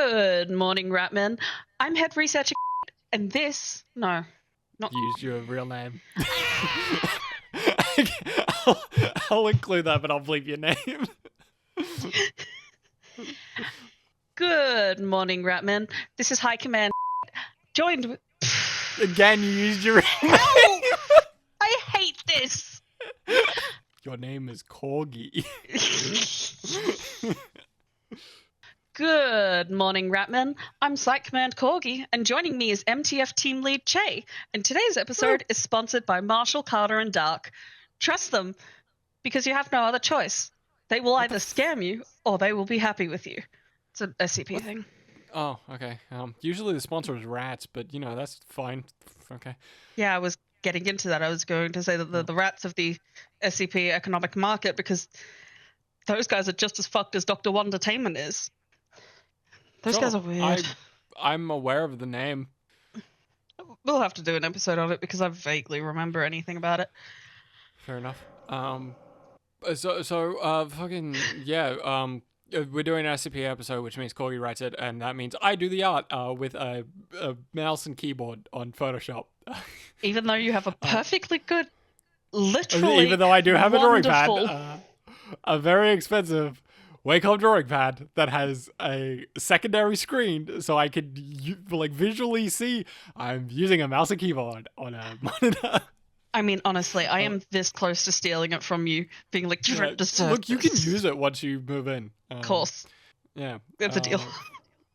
Good morning, Ratman. I'm head researcher, and this... No, not... Use your real name. I'll include that, but I'll bleep your name. Good morning, Ratman. This is High Command, joined with... Again, you used your real name. I hate this! Your name is Corgi. Good morning, Ratman. I'm Site Command Corgi, and joining me is MTF Team Lead Che. And today's episode is sponsored by Marshall, Carter, and Dark. Trust them, because you have no other choice. They will either scam you, or they will be happy with you. It's an SCP thing. Oh, okay. Usually the sponsor is rats, but, you know, that's fine. Okay. Yeah, I was getting into that. I was going to say that the rats of the SCP economic market, because those guys are just as fucked as Dr. Wondertainment is. Those guys are weird. I'm aware of the name. We'll have to do an episode on it because I vaguely remember anything about it. Fair enough. Fucking, yeah, we're doing an SCP episode, which means Corgi writes it, and that means I do the art with a mouse and keyboard on Photoshop. Even though you have a perfectly good, literally Even though I do have a drawing wonderful... pad, a very expensive Wacom drawing pad that has a secondary screen, so I could visually see I'm using a mouse and keyboard on a monitor. I mean, honestly, I am this close to stealing it from you, being like, you don't deserve look, you can this. use it once you move in. Of course. Yeah. It's a deal.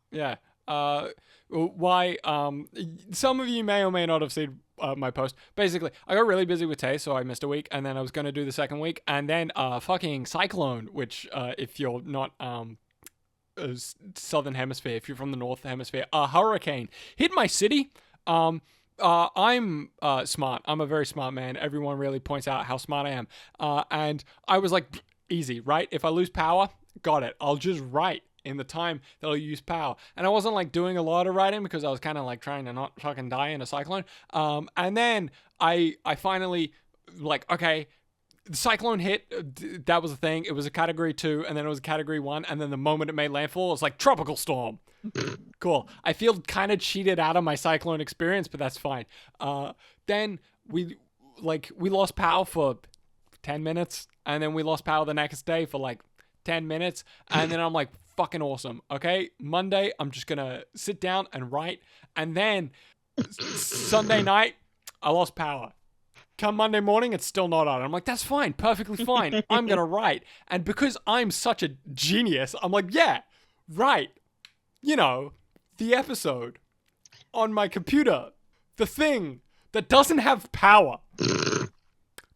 Yeah. Why? Some of you may or may not have seen my post. Basically, I got really busy with Tay, so I missed a week, and then I was going to do the second week, and then fucking cyclone, which if you're not southern hemisphere, if you're from the north hemisphere, a hurricane hit my city. I'm smart. I'm a very smart man. Everyone really points out how smart I am. And I was like, easy, right? If I lose power, got it. I'll just write in the time that I'll use power. And I wasn't like doing a lot of writing because I was kind of like trying to not fucking die in a cyclone. And then I finally like, okay, the cyclone hit. That was the thing. It was a category 2 and then it was a category 1. And then the moment it made landfall, it was like tropical storm. Cool. I feel kind of cheated out of my cyclone experience, but that's fine. Then we lost power for 10 minutes and then we lost power the next day for like 10 minutes. And then I'm like, fucking awesome. Okay. Monday, I'm just going to sit down and write. And then Sunday night, I lost power. Come Monday morning, it's still not on. I'm like, that's fine. Perfectly fine. I'm going to write. And because I'm such a genius, I'm like, yeah, right. You know, the episode on my computer, the thing that doesn't have power.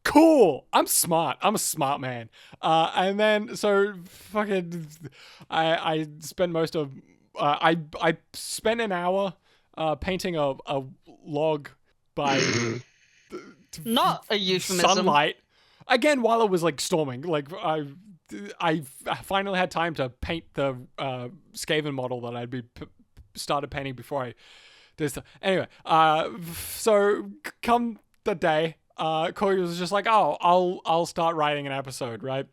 Cool. I'm smart. I'm a smart man. And then, so fucking, I spent most of, I spent an hour painting a log by not a euphemism. Sunlight. Again, while it was like storming, like I finally had time to paint the Skaven model that I'd started painting before I did stuff. Anyway, so come the day, Corey was just like, oh, I'll start writing an episode, right?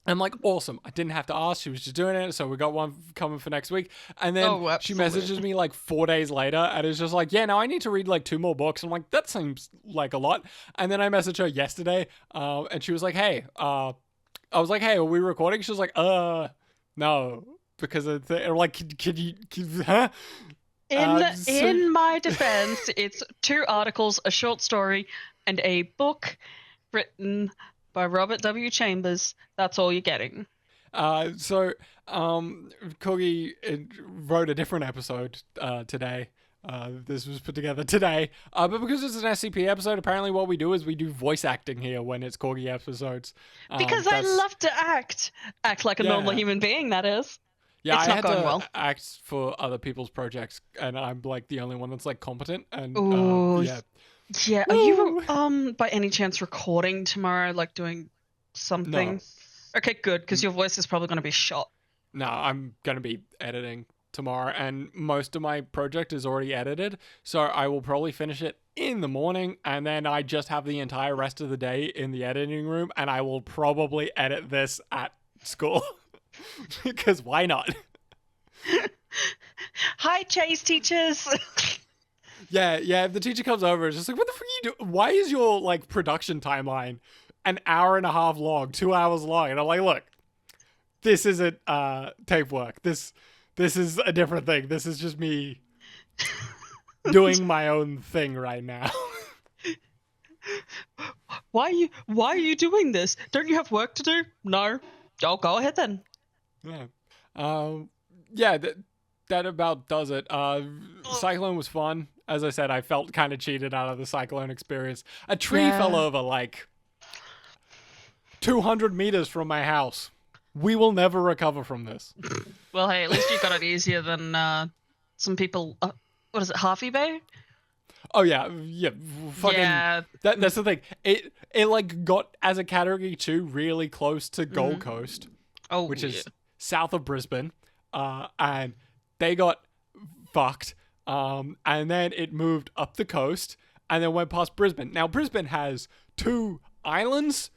I'm like, awesome. I didn't have to ask. She was just doing it. So we got one coming for next week. And then she messages me like 4 days later and it's just like, yeah, now I need to read like 2 more books. I'm like, that seems like a lot. And then I messaged her yesterday and she was like, hey, I was like, hey, are we recording? She was like, no, because of like, huh? In my defense, it's 2 articles, a short story, and a book written by Robert W. Chambers. That's all you're getting. So Corgi wrote a different episode today. This was put together today. But because it's an SCP episode, apparently what we do is we do voice acting here when it's Corgi episodes. Because I love to act. Act like a normal human being, that is. Yeah, it's I not had going to well. act for other people's projects, and I'm like the only one that's like competent. And yeah. Yeah, are you by any chance recording tomorrow, like doing something? No. Okay, good, because your voice is probably going to be shot. No, I'm going to be editing tomorrow, and most of my project is already edited, so I will probably finish it in the morning, and then I just have the entire rest of the day in the editing room, and I will probably edit this at school. Because why not? Hi, Chase teachers. Yeah. If the teacher comes over, it's just like, what the fuck are you doing? Why is your like production timeline an hour and a half long, 2 hours long? And I'm like, look, this isn't tape work. This is a different thing. This is just me doing my own thing right now. Why are you doing this? Don't you have work to do? No. Oh, go ahead then. Yeah. That about does it. Cyclone was fun. As I said, I felt kind of cheated out of the Cyclone experience. A tree fell over like 200 meters from my house. We will never recover from this. Well, hey, at least you got it easier than some people. What is it, Harvey Bay? Oh yeah. Fucking. Yeah. That's the thing. It like got as a category 2 really close to Gold Coast, which is south of Brisbane, and they got fucked. And then it moved up the coast and then went past Brisbane. Now Brisbane has 2 islands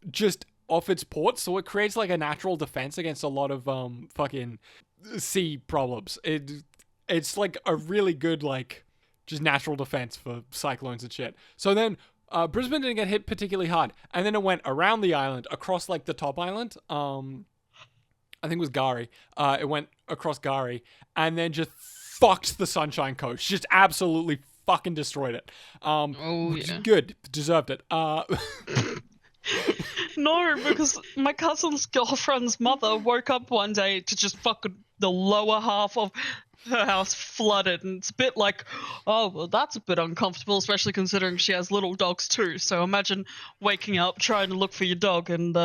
just off its ports, so it creates like a natural defense against a lot of fucking sea problems. It's like a really good like just natural defense for cyclones and shit. So then Brisbane didn't get hit particularly hard, and then it went around the island across like the top island. I think it was Gari. It went across Gari and then just fucked the Sunshine Coast. Just absolutely fucking destroyed it. Which is good. Deserved it. No, because my cousin's girlfriend's mother woke up one day to just fucking the lower half of her house flooded, and it's a bit like, oh, well, that's a bit uncomfortable, especially considering she has little dogs too. So imagine waking up, trying to look for your dog, and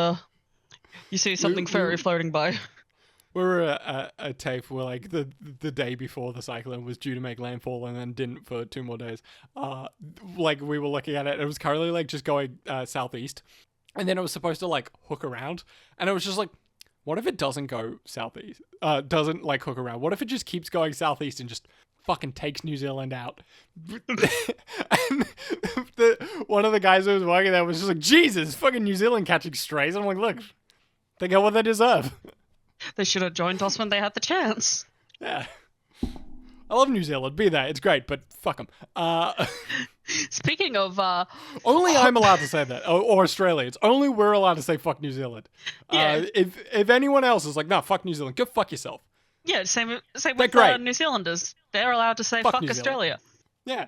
you see something furry floating by. We were at a TAFE where like the day before the cyclone was due to make landfall and then didn't for 2 more days. Like we were looking at it, it was currently like just going southeast, and then it was supposed to like hook around, and it was just like, what if it doesn't go southeast? Doesn't like hook around? What if it just keeps going southeast and just fucking takes New Zealand out? And one of the guys who was working there was just like, Jesus, fucking New Zealand catching strays. And I'm like, look, they get what they deserve. They should have joined us when they had the chance. Yeah. I love New Zealand. Be there. It's great, but fuck them. Speaking of... only I'm allowed to say that. Or Australia. It's only we're allowed to say fuck New Zealand. Yeah. If anyone else is like, no, fuck New Zealand, go fuck yourself. Yeah, same with New Zealanders. They're allowed to say fuck Australia. Yeah.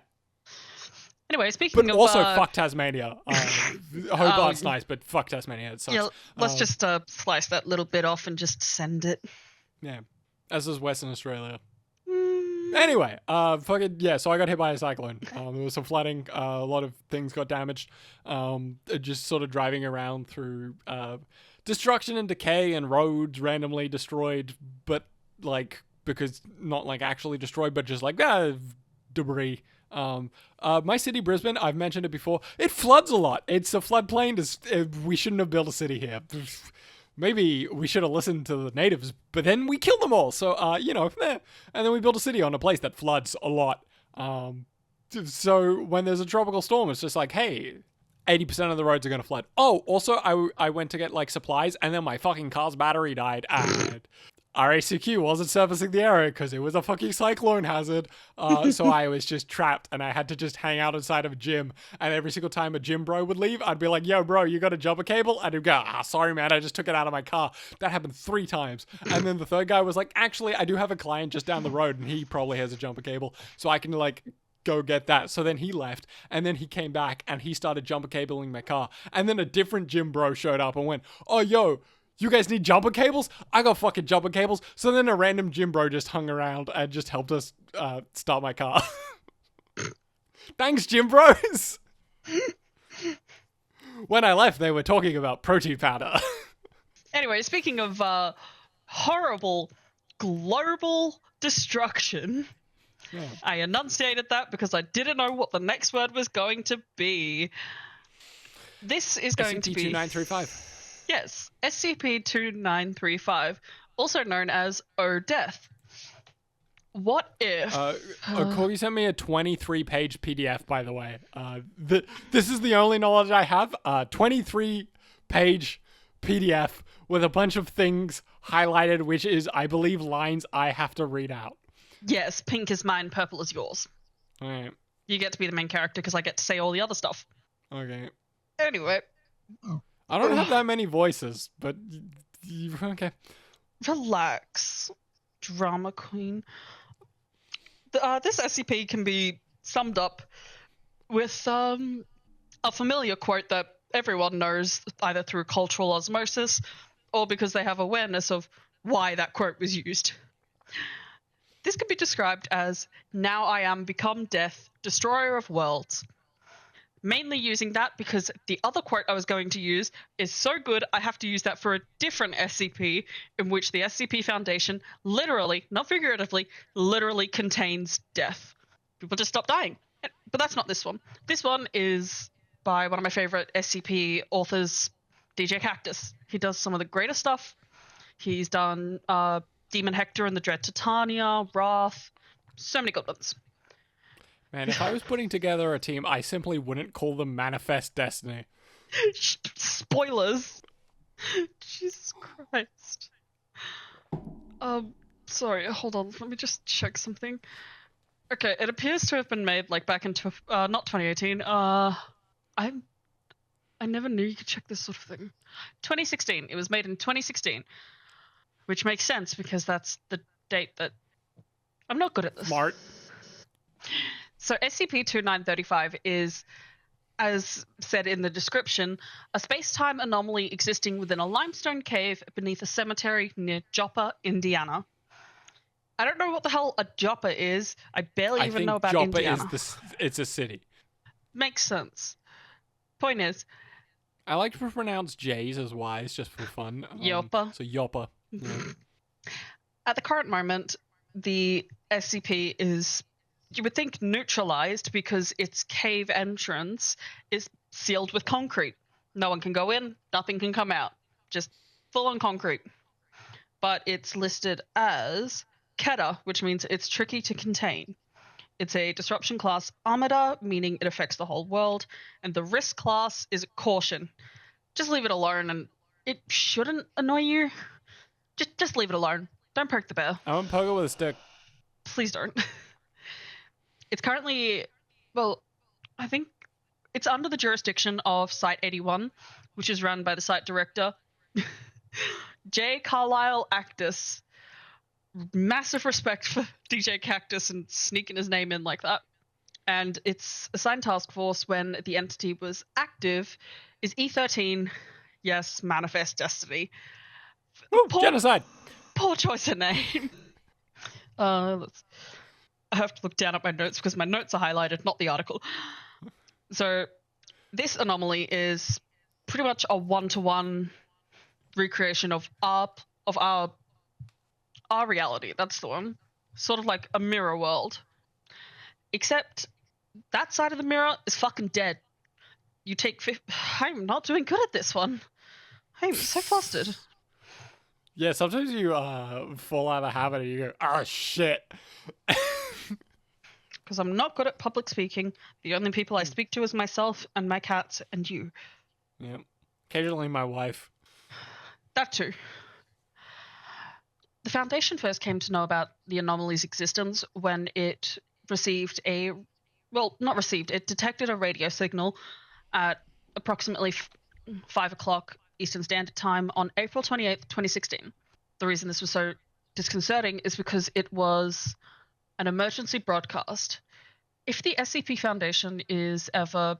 Anyway, speaking but of... also fuck Tasmania. Hobart's nice, but fuck Tasmania. It sucks. Yeah, let's just slice that little bit off and just send it. Yeah. As is Western Australia. Anyway, so I got hit by a cyclone. There was some flooding. A lot of things got damaged. Just sort of driving around through destruction and decay and roads randomly destroyed, but like, because not like actually destroyed, but just like debris. My city, Brisbane, I've mentioned it before. It floods a lot. It's a floodplain. We shouldn't have built a city here. Maybe we should have listened to the natives, but then we killed them all. So, and then we built a city on a place that floods a lot. So when there's a tropical storm, it's just like, hey, 80% of the roads are going to flood. Oh, also, I went to get like supplies, and then my fucking car's battery died, and RACQ wasn't servicing the area because it was a fucking cyclone hazard. So I was just trapped, and I had to just hang out inside of a gym. And every single time a gym bro would leave, I'd be like, yo, bro, you got a jumper cable? And he'd go, sorry, man, I just took it out of my car. That happened 3 times. And then the third guy was like, actually, I do have a client just down the road, and he probably has a jumper cable. So I can like go get that. So then he left, and then he came back, and he started jumper cabling my car. And then a different gym bro showed up and went, oh, yo, you guys need jumper cables? I got fucking jumper cables. So then a random gym bro just hung around and just helped us start my car. Thanks, gym bros. When I left, they were talking about protein powder. Anyway, speaking of horrible global destruction, I enunciated that because I didn't know what the next word was going to be. This is going to be... SCP-2935. Yes, SCP-2935, also known as O Death. What if... Corgi sent me a 23-page PDF, by the way. This is the only knowledge I have. 23-page PDF with a bunch of things highlighted, which is, I believe, lines I have to read out. Yes, pink is mine, purple is yours. All right. You get to be the main character because I get to say all the other stuff. Okay. Anyway. I don't have that many voices, but okay. Relax, drama queen. This SCP can be summed up with a familiar quote that everyone knows either through cultural osmosis or because they have awareness of why that quote was used. This can be described as, "Now I am become death, destroyer of worlds." Mainly using that because the other quote I was going to use is so good I have to use that for a different SCP in which the SCP Foundation literally, not figuratively, literally contains death. People just stop dying. But that's not this one. This one is by one of my favorite SCP authors, DJ Kaktus. He does some of the greatest stuff. He's done Demon Hector and the Dread Titania, Wrath, so many good ones. Man, if I was putting together a team, I simply wouldn't call them Manifest Destiny. Spoilers. Jesus Christ. Sorry, hold on. Let me just check something. Okay, it appears to have been made like back in not 2018. I never knew you could check this sort of thing. 2016. It was made in 2016, which makes sense because that's the date that I'm not good at this. Smart. So SCP-2935 is, as said in the description, a space-time anomaly existing within a limestone cave beneath a cemetery near Joppa, Indiana. I don't know what the hell a Joppa is. I barely even know about Joppa Indiana. It's a city. Makes sense. Point is, I like to pronounce J's as Y's just for fun. Joppa. So Joppa. Yeah. At the current moment, the SCP is, you would think, neutralized because its cave entrance is sealed with concrete. No one can go in, nothing can come out. Just full on concrete. But it's listed as Keta, which means it's tricky to contain. It's a disruption class Armada, meaning it affects the whole world, and the risk class is caution. Just leave it alone and it shouldn't annoy you. Just leave it alone. Don't poke the bear. I won't poke it with a stick. Please don't. It's currently, well, I think it's under the jurisdiction of Site 81, which is run by the site director, J. Carlisle Actus. Massive respect for DJ Kaktus and sneaking his name in like that. And its assigned task force when the entity was active is E13. Yes, Manifest Destiny. Ooh, genocide. Poor choice of name. I have to look down at my notes because my notes are highlighted, not the article. So this anomaly is pretty much a one-to-one recreation of our reality. That's the one. Sort of like a mirror world. Except that side of the mirror is fucking dead. You take... I'm not doing good at this one. I'm so flustered. Yeah, sometimes you fall out of habit and you go, oh, shit. Because I'm not good at public speaking. The only people I speak to is myself and my cats and you. Yeah. Occasionally my wife. That too. The Foundation first came to know about the anomaly's existence when it received it detected a radio signal at approximately 5 o'clock Eastern Standard Time on April 28th, 2016. The reason this was so disconcerting is because it was an emergency broadcast. If the SCP Foundation is ever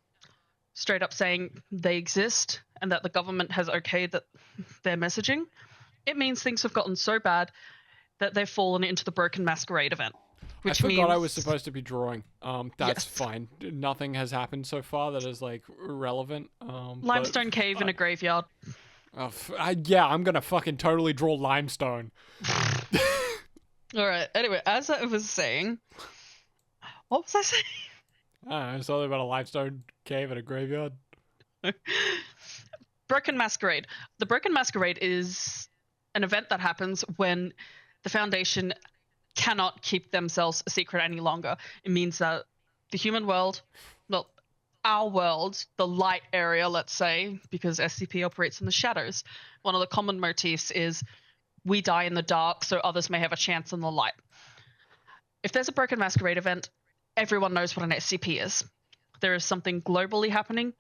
straight up saying they exist and that the government has okayed that their messaging, it means things have gotten so bad that they've fallen into the Broken Masquerade event. Which I forgot means... I was supposed to be drawing. That's Yes. fine. Nothing has happened so far that is like relevant. Limestone cave in a graveyard. Yeah, I'm gonna fucking totally draw limestone. Alright, anyway, as I was saying... What was I saying? I don't know, something about a limestone cave in a graveyard. Broken Masquerade. The Broken Masquerade is an event that happens when the Foundation cannot keep themselves a secret any longer. It means that the human world, well, our world, the light area, let's say, because SCP operates in the shadows, one of the common motifs is we die in the dark so others may have a chance in the light. If there's a Broken Masquerade event, everyone knows what an SCP is. There is something globally happening,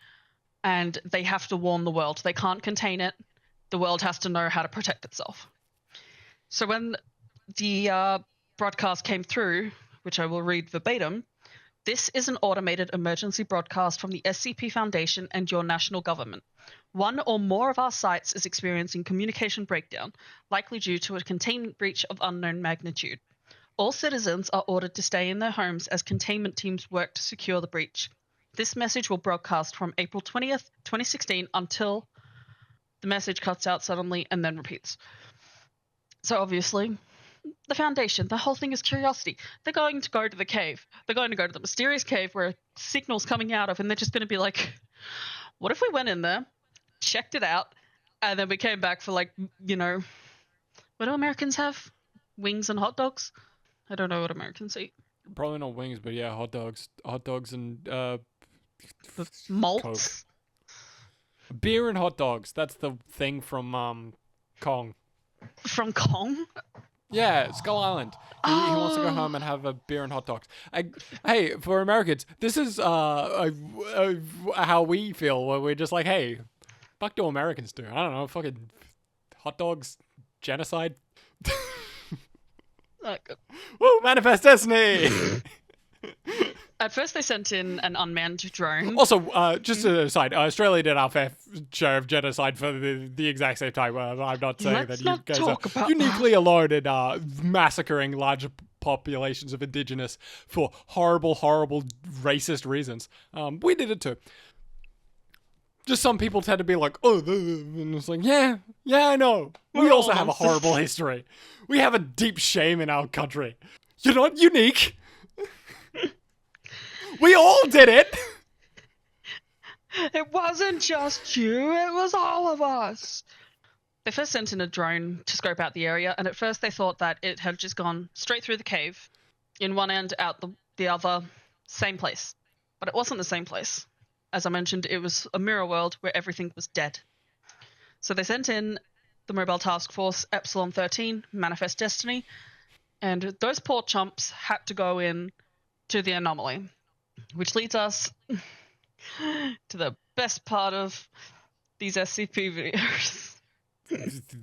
and they have to warn the world. They can't contain it. The world has to know how to protect itself. So when the broadcast came through, which I will read verbatim, this is an automated emergency broadcast from the SCP Foundation and your national government. One or more of our sites is experiencing communication breakdown, likely due to a containment breach of unknown magnitude. All citizens are ordered to stay in their homes as containment teams work to secure the breach. This message will broadcast from April 20th, 2016 until the message cuts out suddenly and then repeats. So obviously, the Foundation, the whole thing is curiosity. They're going to go to the cave. They're going to go to the mysterious cave where a signal's coming out of, and they're just going to be like, what if we went in there, checked it out, and then we came back for like, you know, what do Americans have? Wings and hot dogs? I don't know what Americans eat. Probably not wings, but yeah, hot dogs and Malts? Coke. Beer and hot dogs. That's the thing from Kong. From Kong? Yeah, Skull Island. He wants to go home and have a beer and hot dogs. Hey, for Americans, this is how we feel. Where we're just like, hey, fuck do Americans do? I don't know, fucking hot dogs, genocide. Woo, manifest destiny. At first, they sent in an unmanned drone. Also, just an aside, Australia did our fair share of genocide for the exact same time. I'm not saying that you guys are uniquely alone in massacring large populations of indigenous for horrible, horrible racist reasons. We did it too. Just some people tend to be like, oh, and it's like, yeah, I know. We also have a horrible history. We have a deep shame in our country. You're not unique. We all did it! It wasn't just you, it was all of us. They first sent in a drone to scope out the area, and at first they thought that it had just gone straight through the cave, in one end, out the other, same place. But it wasn't the same place. As I mentioned, it was a mirror world where everything was dead. So they sent in the Mobile Task Force Epsilon 13, Manifest Destiny, and those poor chumps had to go in to the anomaly. Which leads us to the best part of these SCP videos.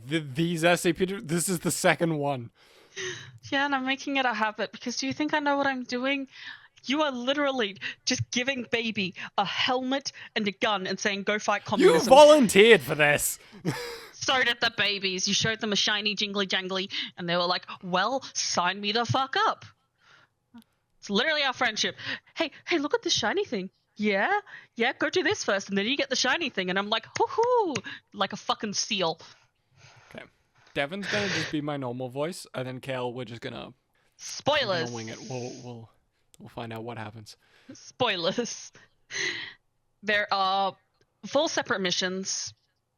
These SCP... This is the second one. Yeah, and I'm making it a habit because do you think I know what I'm doing? You are literally just giving baby a helmet and a gun and saying, go fight communism. You volunteered for this. So did the babies. You showed them a shiny jingly jangly and they were like, well, sign me the fuck up. It's literally our friendship. Hey, look at this shiny thing. Yeah, go do this first, and then you get the shiny thing, and I'm like, hoo-hoo, like a fucking seal. Okay. Devin's gonna just be my normal voice, and then Kale, we're just gonna... Spoilers! We're gonna wing it. We'll find out what happens. Spoilers. There are 4 separate missions,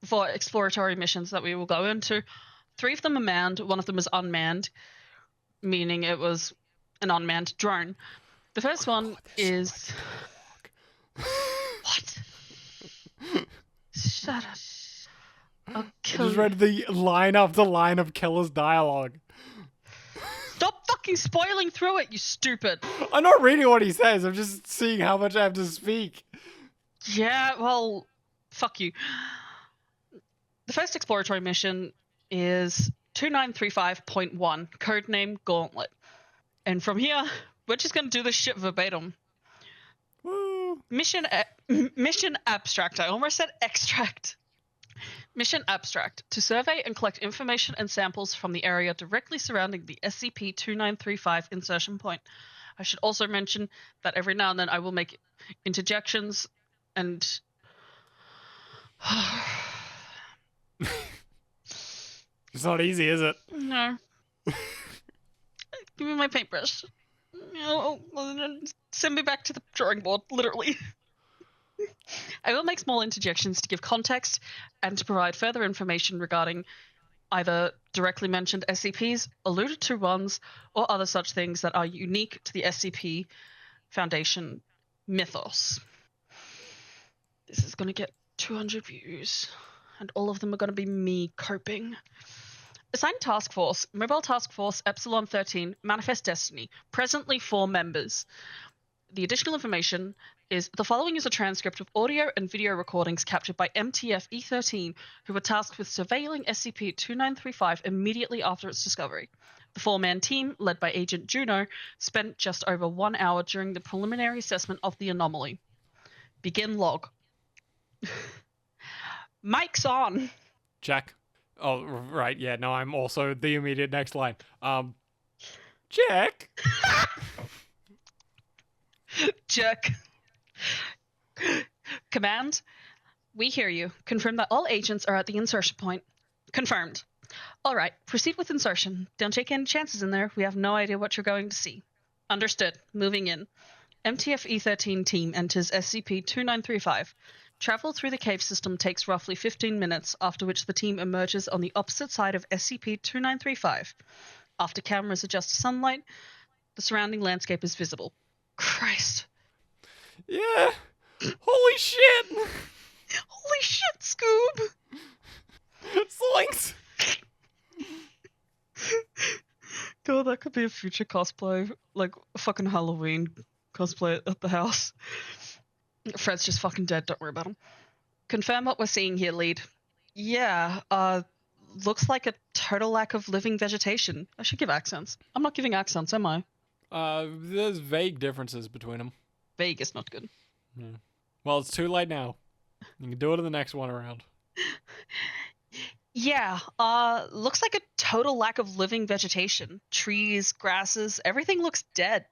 4 exploratory missions that we will go into. 3 of them are manned, 1 of them is unmanned, meaning it was an unmanned drone. The first one is... What? Shut up. I'll kill I just read the line after line of Keller's dialogue. Stop fucking spoiling through it, you stupid. I'm not reading what he says, I'm just seeing how much I have to speak. Yeah, well, fuck you. The first exploratory mission is 2935.1, codename Gauntlet. And from here, we're just going to do this shit verbatim. Woo. Mission abstract. I almost said extract. Mission abstract. To survey and collect information and samples from the area directly surrounding the SCP-2935 insertion point. I should also mention that every now and then I will make interjections and... It's not easy, is it? No. Give me my paintbrush. Send me back to the drawing board, literally. I will make small interjections to give context and to provide further information regarding either directly mentioned SCPs, alluded to ones, or other such things that are unique to the SCP Foundation mythos. This is going to get 200 views, and all of them are going to be me coping. Assigned Task Force, Mobile Task Force Epsilon 13, Manifest Destiny. Presently 4 members. The additional information is the following is a transcript of audio and video recordings captured by MTF E13, who were tasked with surveilling SCP-2935 immediately after its discovery. The 4-man team, led by Agent Juno, spent just over 1 hour during the preliminary assessment of the anomaly. Begin log. Mic's on. Check. Oh, right. Yeah, no, I'm also the immediate next line. Check. Check. Command, we hear you. Confirm that all agents are at the insertion point. Confirmed. All right, proceed with insertion. Don't take any chances in there. We have no idea what you're going to see. Understood. Moving in. MTF E13 team enters SCP-2935. Travel through the cave system takes roughly 15 minutes, after which the team emerges on the opposite side of SCP-2935. After cameras adjust to sunlight, the surrounding landscape is visible. Christ. Yeah. Holy shit. Holy shit, Scoob! Zoinks. God, that could be a future cosplay. Like, fucking Halloween cosplay at the house. Fred's just fucking dead, don't worry about him. Confirm what we're seeing here, lead. Yeah, looks like a total lack of living vegetation. I should give accents. I'm not giving accents, am I? There's vague differences between them. Vague is not good. Yeah. Well, it's too late now. You can do it in the next one around. Yeah, looks like a total lack of living vegetation. Trees, grasses, everything looks dead.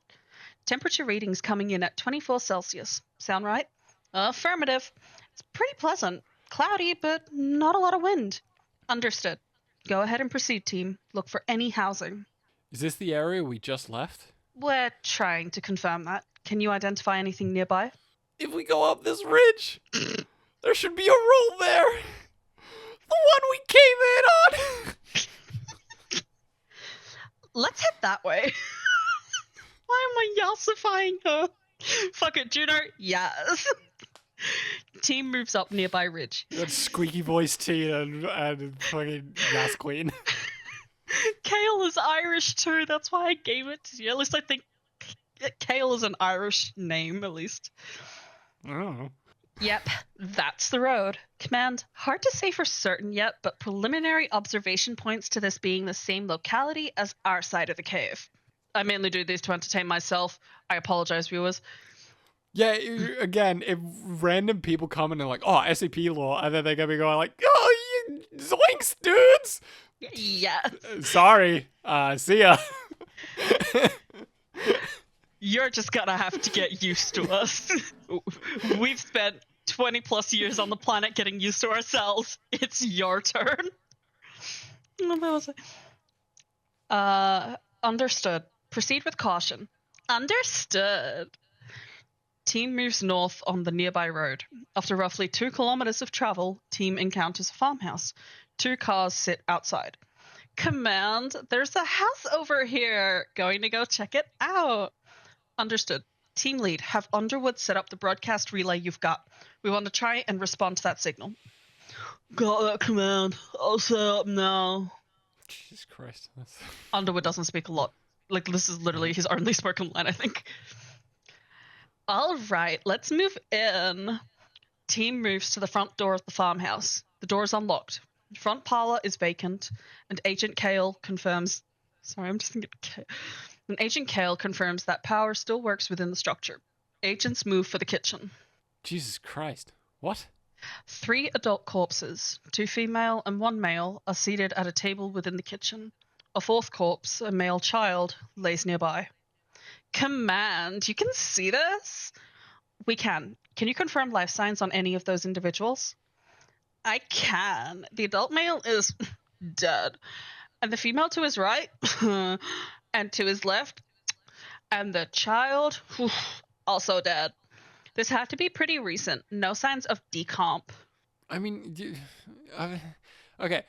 Temperature readings coming in at 24 Celsius. Sound right? Affirmative. It's pretty pleasant. Cloudy, but not a lot of wind. Understood. Go ahead and proceed, team. Look for any housing. Is this the area we just left? We're trying to confirm that. Can you identify anything nearby? If we go up this ridge, there should be a roll there. The one we came in on. Let's head that way. Why am I yassifying her? Fuck it, Juno. Yes. Team moves up nearby ridge. That squeaky voice Tina and fucking Yas Queen. Kale is Irish too. That's why I gave it to you. At least I think Kale is an Irish name, at least. I don't know. Yep, that's the road. Command, hard to say for certain yet, but preliminary observation points to this being the same locality as our side of the cave. I mainly do these to entertain myself. I apologize, viewers. Yeah, again, if random people come in and like, oh, SCP lore, and then they're gonna be going like, oh, you zoinks, dudes! Yeah. Sorry. See ya. You're just gonna have to get used to us. We've spent 20 plus years on the planet getting used to ourselves. It's your turn. Understood. Proceed with caution. Understood. Team moves north on the nearby road. After roughly 2 kilometers of travel, team encounters a farmhouse. 2 cars sit outside. Command, there's a house over here. Going to go check it out. Understood. Team lead, have Underwood set up the broadcast relay you've got. We want to try and respond to that signal. Got that, Command. I'll set up now. Jesus Christ. Underwood doesn't speak a lot. Like, this is literally his only spoken line, I think. All right, let's move in. Team moves to the front door of the farmhouse. The door is unlocked. Front parlor is vacant, and Agent Kale confirms... Sorry, I'm just thinking... And Agent Kale confirms that power still works within the structure. Agents move for the kitchen. Jesus Christ. What? 3 adult corpses, 2 female and 1 male, are seated at a table within the kitchen. A 4th corpse, a male child, lays nearby. Command, you can see this? We can. Can you confirm life signs on any of those individuals? I can. The adult male is dead. And the female to his right, and to his left, and the child, also dead. This had to be pretty recent. No signs of decomp. I mean, okay,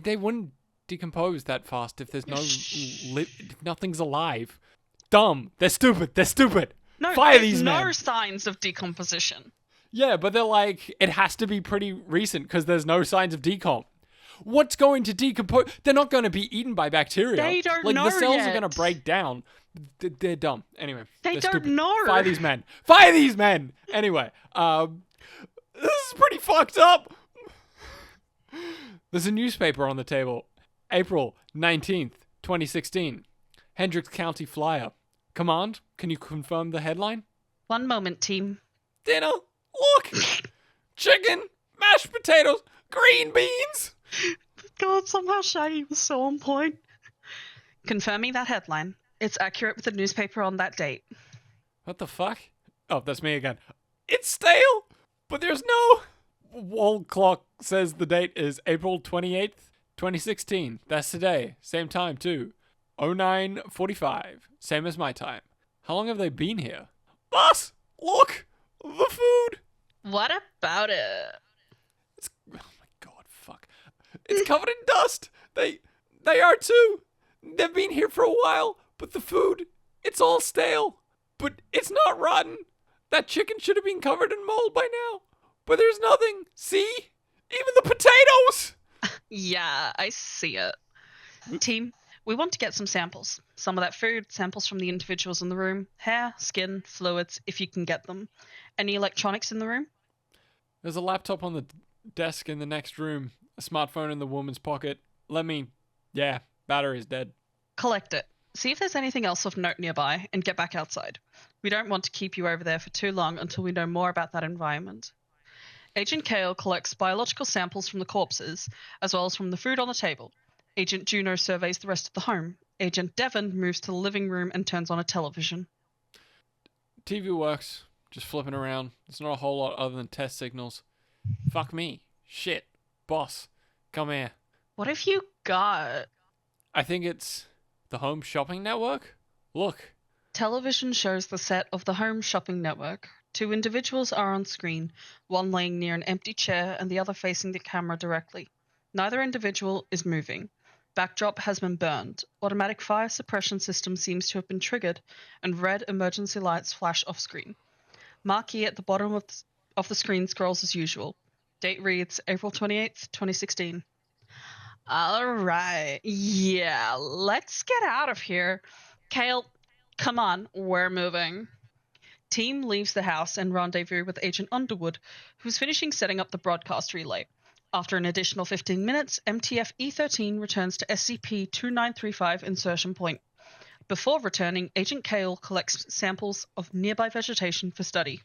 they wouldn't decompose that fast if there's no, if nothing's alive. Dumb. They're stupid. They're stupid. No, Fire these no men. signs of decomposition. Yeah, but they're like, it has to be pretty recent because there's no signs of decomp. What's going to decompose? They're not going to be eaten by bacteria. They don't like know the cells yet. are going to break down. They're dumb. Anyway, They they're don't stupid. know. Fire these men. Fire these men. Anyway, this is pretty fucked up. There's a newspaper on the table. April 19th, 2016. Hendricks County Flyer. Command, can you confirm the headline? One moment, team. Dinner. Look. Chicken. Mashed potatoes. Green beans. God, somehow Shaggy was so on point. Confirming that headline. It's accurate with the newspaper on that date. What the fuck? Oh, that's me again. It's stale, but there's no... Wall clock says the date is April 28th, 2016. That's today. Same time, too. 09:45. Same as my time. How long have they been here? Boss, look! The food! What about it? Oh my god, fuck. It's covered in dust! They are too! They've been here for a while, but the food, it's all stale. But it's not rotten. That chicken should have been covered in mold by now. But there's nothing. See? Even the potatoes! Yeah, I see it. Team, we want to get some samples. Some of that food, samples from the individuals in the room. Hair, skin, fluids, if you can get them. Any electronics in the room? There's a laptop on the desk in the next room. A smartphone in the woman's pocket. Yeah, battery's dead. Collect it. See if there's anything else of note nearby, and get back outside. We don't want to keep you over there for too long until we know more about that environment. Agent Kale collects biological samples from the corpses, as well as from the food on the table. Agent Juno surveys the rest of the home. Agent Devon moves to the living room and turns on a television. TV works. Just flipping around. There's not a whole lot other than test signals. Fuck me. Shit. Boss. Come here. What have you got? I think it's the Home Shopping Network. Look. Television shows the set of the Home Shopping Network. Two individuals are on screen, one laying near an empty chair and the other facing the camera directly. Neither individual is moving. Backdrop has been burned. Automatic fire suppression system seems to have been triggered, and red emergency lights flash off screen. Marquee at the bottom of the screen scrolls as usual. Date reads April 28th, 2016. Alright, yeah, let's get out of here. Kale, come on, we're moving. Team leaves the house and rendezvous with Agent Underwood, who's finishing setting up the broadcast relay. After an additional 15 minutes, MTF E13 returns to SCP-2935 insertion point. Before returning, Agent Kale collects samples of nearby vegetation for study.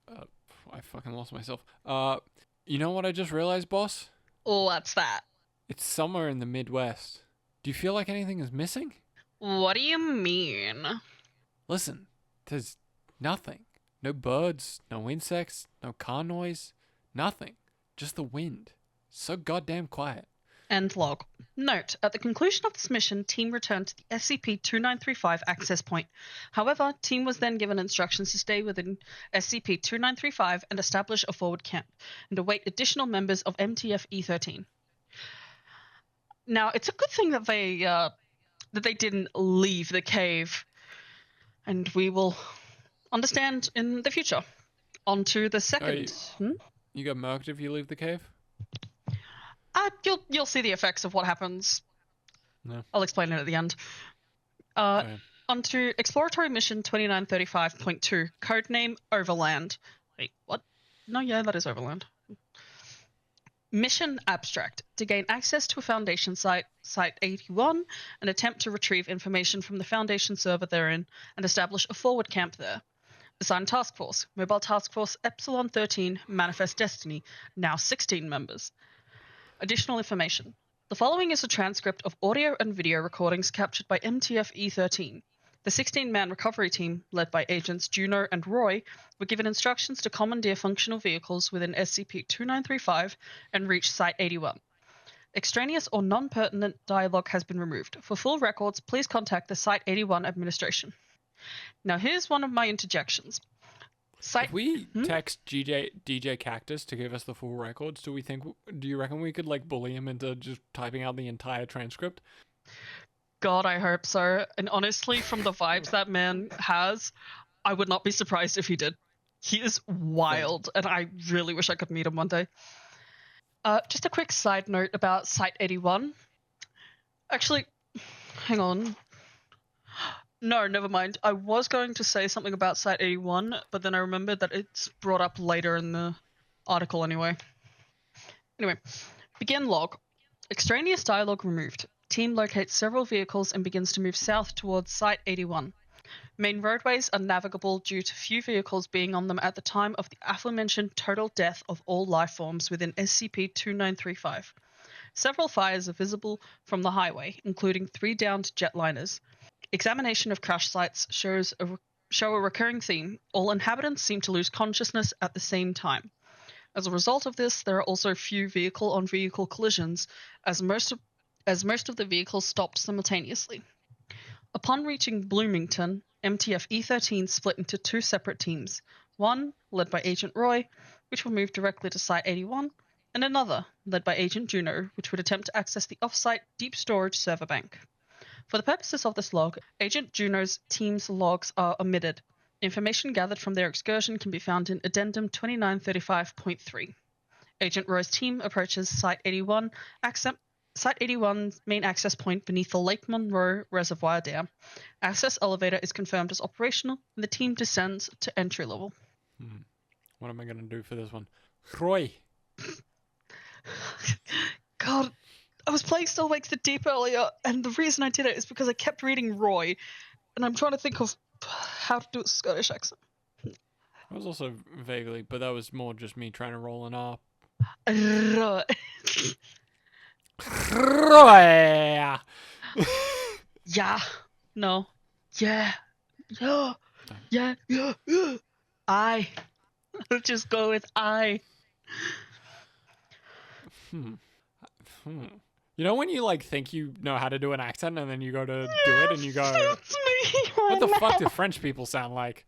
I fucking lost myself. You know what I just realized, boss? What's that? It's somewhere in the Midwest. Do you feel like anything is missing? What do you mean? Listen, there's nothing. No birds, no insects, no car noise, nothing. Just the wind. So goddamn quiet. End log. Note, at the conclusion of this mission, Team returned to the SCP-2935 access point. However, Team was then given instructions to stay within SCP-2935 and establish a forward camp, and await additional members of MTF E13. Now, it's a good thing that they didn't leave the cave, and we will understand in the future. On to the second. You got murked if you leave the cave? You'll see the effects of what happens. No. I'll explain it at the end. Okay. On to Exploratory Mission 2935.2, codename Overland. Wait, what? No, yeah, that is Overland. Mission Abstract. To gain access to a Foundation site, Site 81, and attempt to retrieve information from the Foundation server therein, and establish a forward camp there. Assigned Task Force. Mobile Task Force Epsilon 13, Manifest Destiny. Now 16 members. Additional information. The following is a transcript of audio and video recordings captured by MTF E13. The 16-man recovery team, led by Agents Juno and Roy, were given instructions to commandeer functional vehicles within SCP-2935 and reach Site 81. Extraneous or non-pertinent dialogue has been removed. For full records, please contact the Site 81 administration. Now here's one of my interjections. If we text DJ Kaktus to give us the full records, do you reckon we could bully him into just typing out the entire transcript? God, I hope so. And honestly, from the vibes that man has, I would not be surprised if he did. He is wild, and I really wish I could meet him one day. Just a quick side note about Site 81. Actually, hang on. No, never mind. I was going to say something about Site 81, but then I remembered that it's brought up later in the article anyway. Anyway, begin log. Extraneous dialogue removed. Team locates several vehicles and begins to move south towards Site 81. Main roadways are navigable due to few vehicles being on them at the time of the aforementioned total death of all life forms within SCP-2935. Several fires are visible from the highway, including 3 downed jetliners. Examination of crash sites show a recurring theme. All inhabitants seem to lose consciousness at the same time. As a result of this, there are also few vehicle-on-vehicle collisions, as most of the vehicles stopped simultaneously. Upon reaching Bloomington, MTF E13 split into 2 separate teams, one led by Agent Roy, which will move directly to Site 81, and another led by Agent Juno, which would attempt to access the off-site deep storage server bank. For the purposes of this log, Agent Juno's team's logs are omitted. Information gathered from their excursion can be found in Addendum 2935.3. Agent Roy's team approaches Site 81's main access point beneath the Lake Monroe Reservoir Dam. Access elevator is confirmed as operational, and the team descends to entry level. What am I going to do for this one? Roy. God, I was playing Still Makes It Deep earlier, and the reason I did it is because I kept reading Roy, and I'm trying to think of how to do a Scottish accent. I was also vaguely, but that was more just me trying to roll an R. Roy. Roy. Yeah. No. Yeah. Yeah. Yeah. Yeah. Yeah. I. I'll just go with I. You know when you like think you know how to do an accent and then you go to do it and you go, That's me. what the fuck do French people sound like?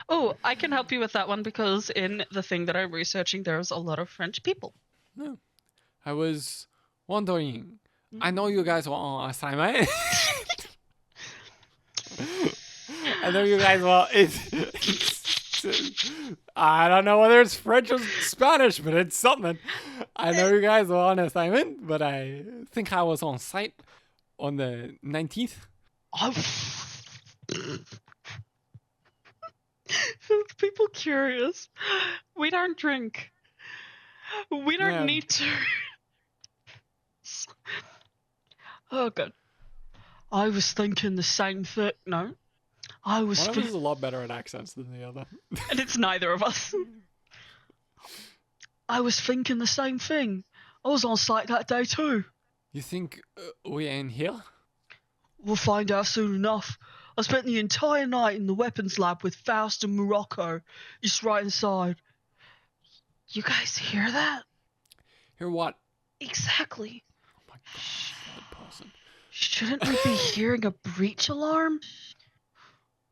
Oh, I can help you with that one because in the thing that I'm researching, there's a lot of French people. No. I was wondering. I know you guys were on assignment. I know you guys were. I don't know whether it's French or Spanish, but it's something. I know you guys were on assignment, but I think I was on site on the 19th. People curious. We don't drink. We don't need to. Oh, God. I was thinking the same thing. No. I was One of us is a lot better at accents than the other. And it's neither of us. I was thinking the same thing. I was on site that day too. You think we're in here? We'll find out soon enough. I spent the entire night in the weapons lab with Faust and Morocco. Just right inside. You guys hear that? Hear what? Exactly. Oh my god, third person. Shouldn't we be hearing a breach alarm?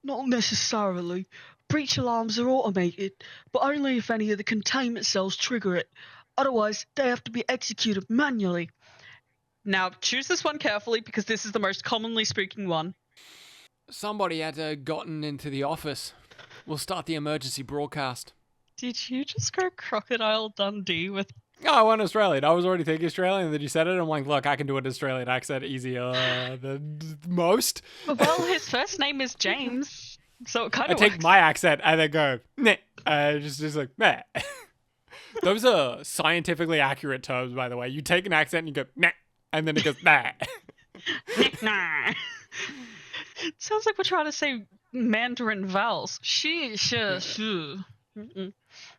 Not necessarily. Breach alarms are automated, but only if any of the containment cells trigger it. Otherwise, they have to be executed manually. Now, choose this one carefully because this is the most commonly speaking one. Somebody had gotten into the office. We'll start the emergency broadcast. Did you just go Crocodile Dundee with... Oh, I went Australian. I was already thinking Australian, and then you said it, and I'm like, look, I can do an Australian accent easier than most. Well, his first name is James, so it kind of I take my accent and then go, meh. Just like, meh. Those are scientifically accurate terms, by the way. You take an accent and you go, nah, and then it goes, nah. Nah. It sounds like we're trying to say Mandarin vowels. She.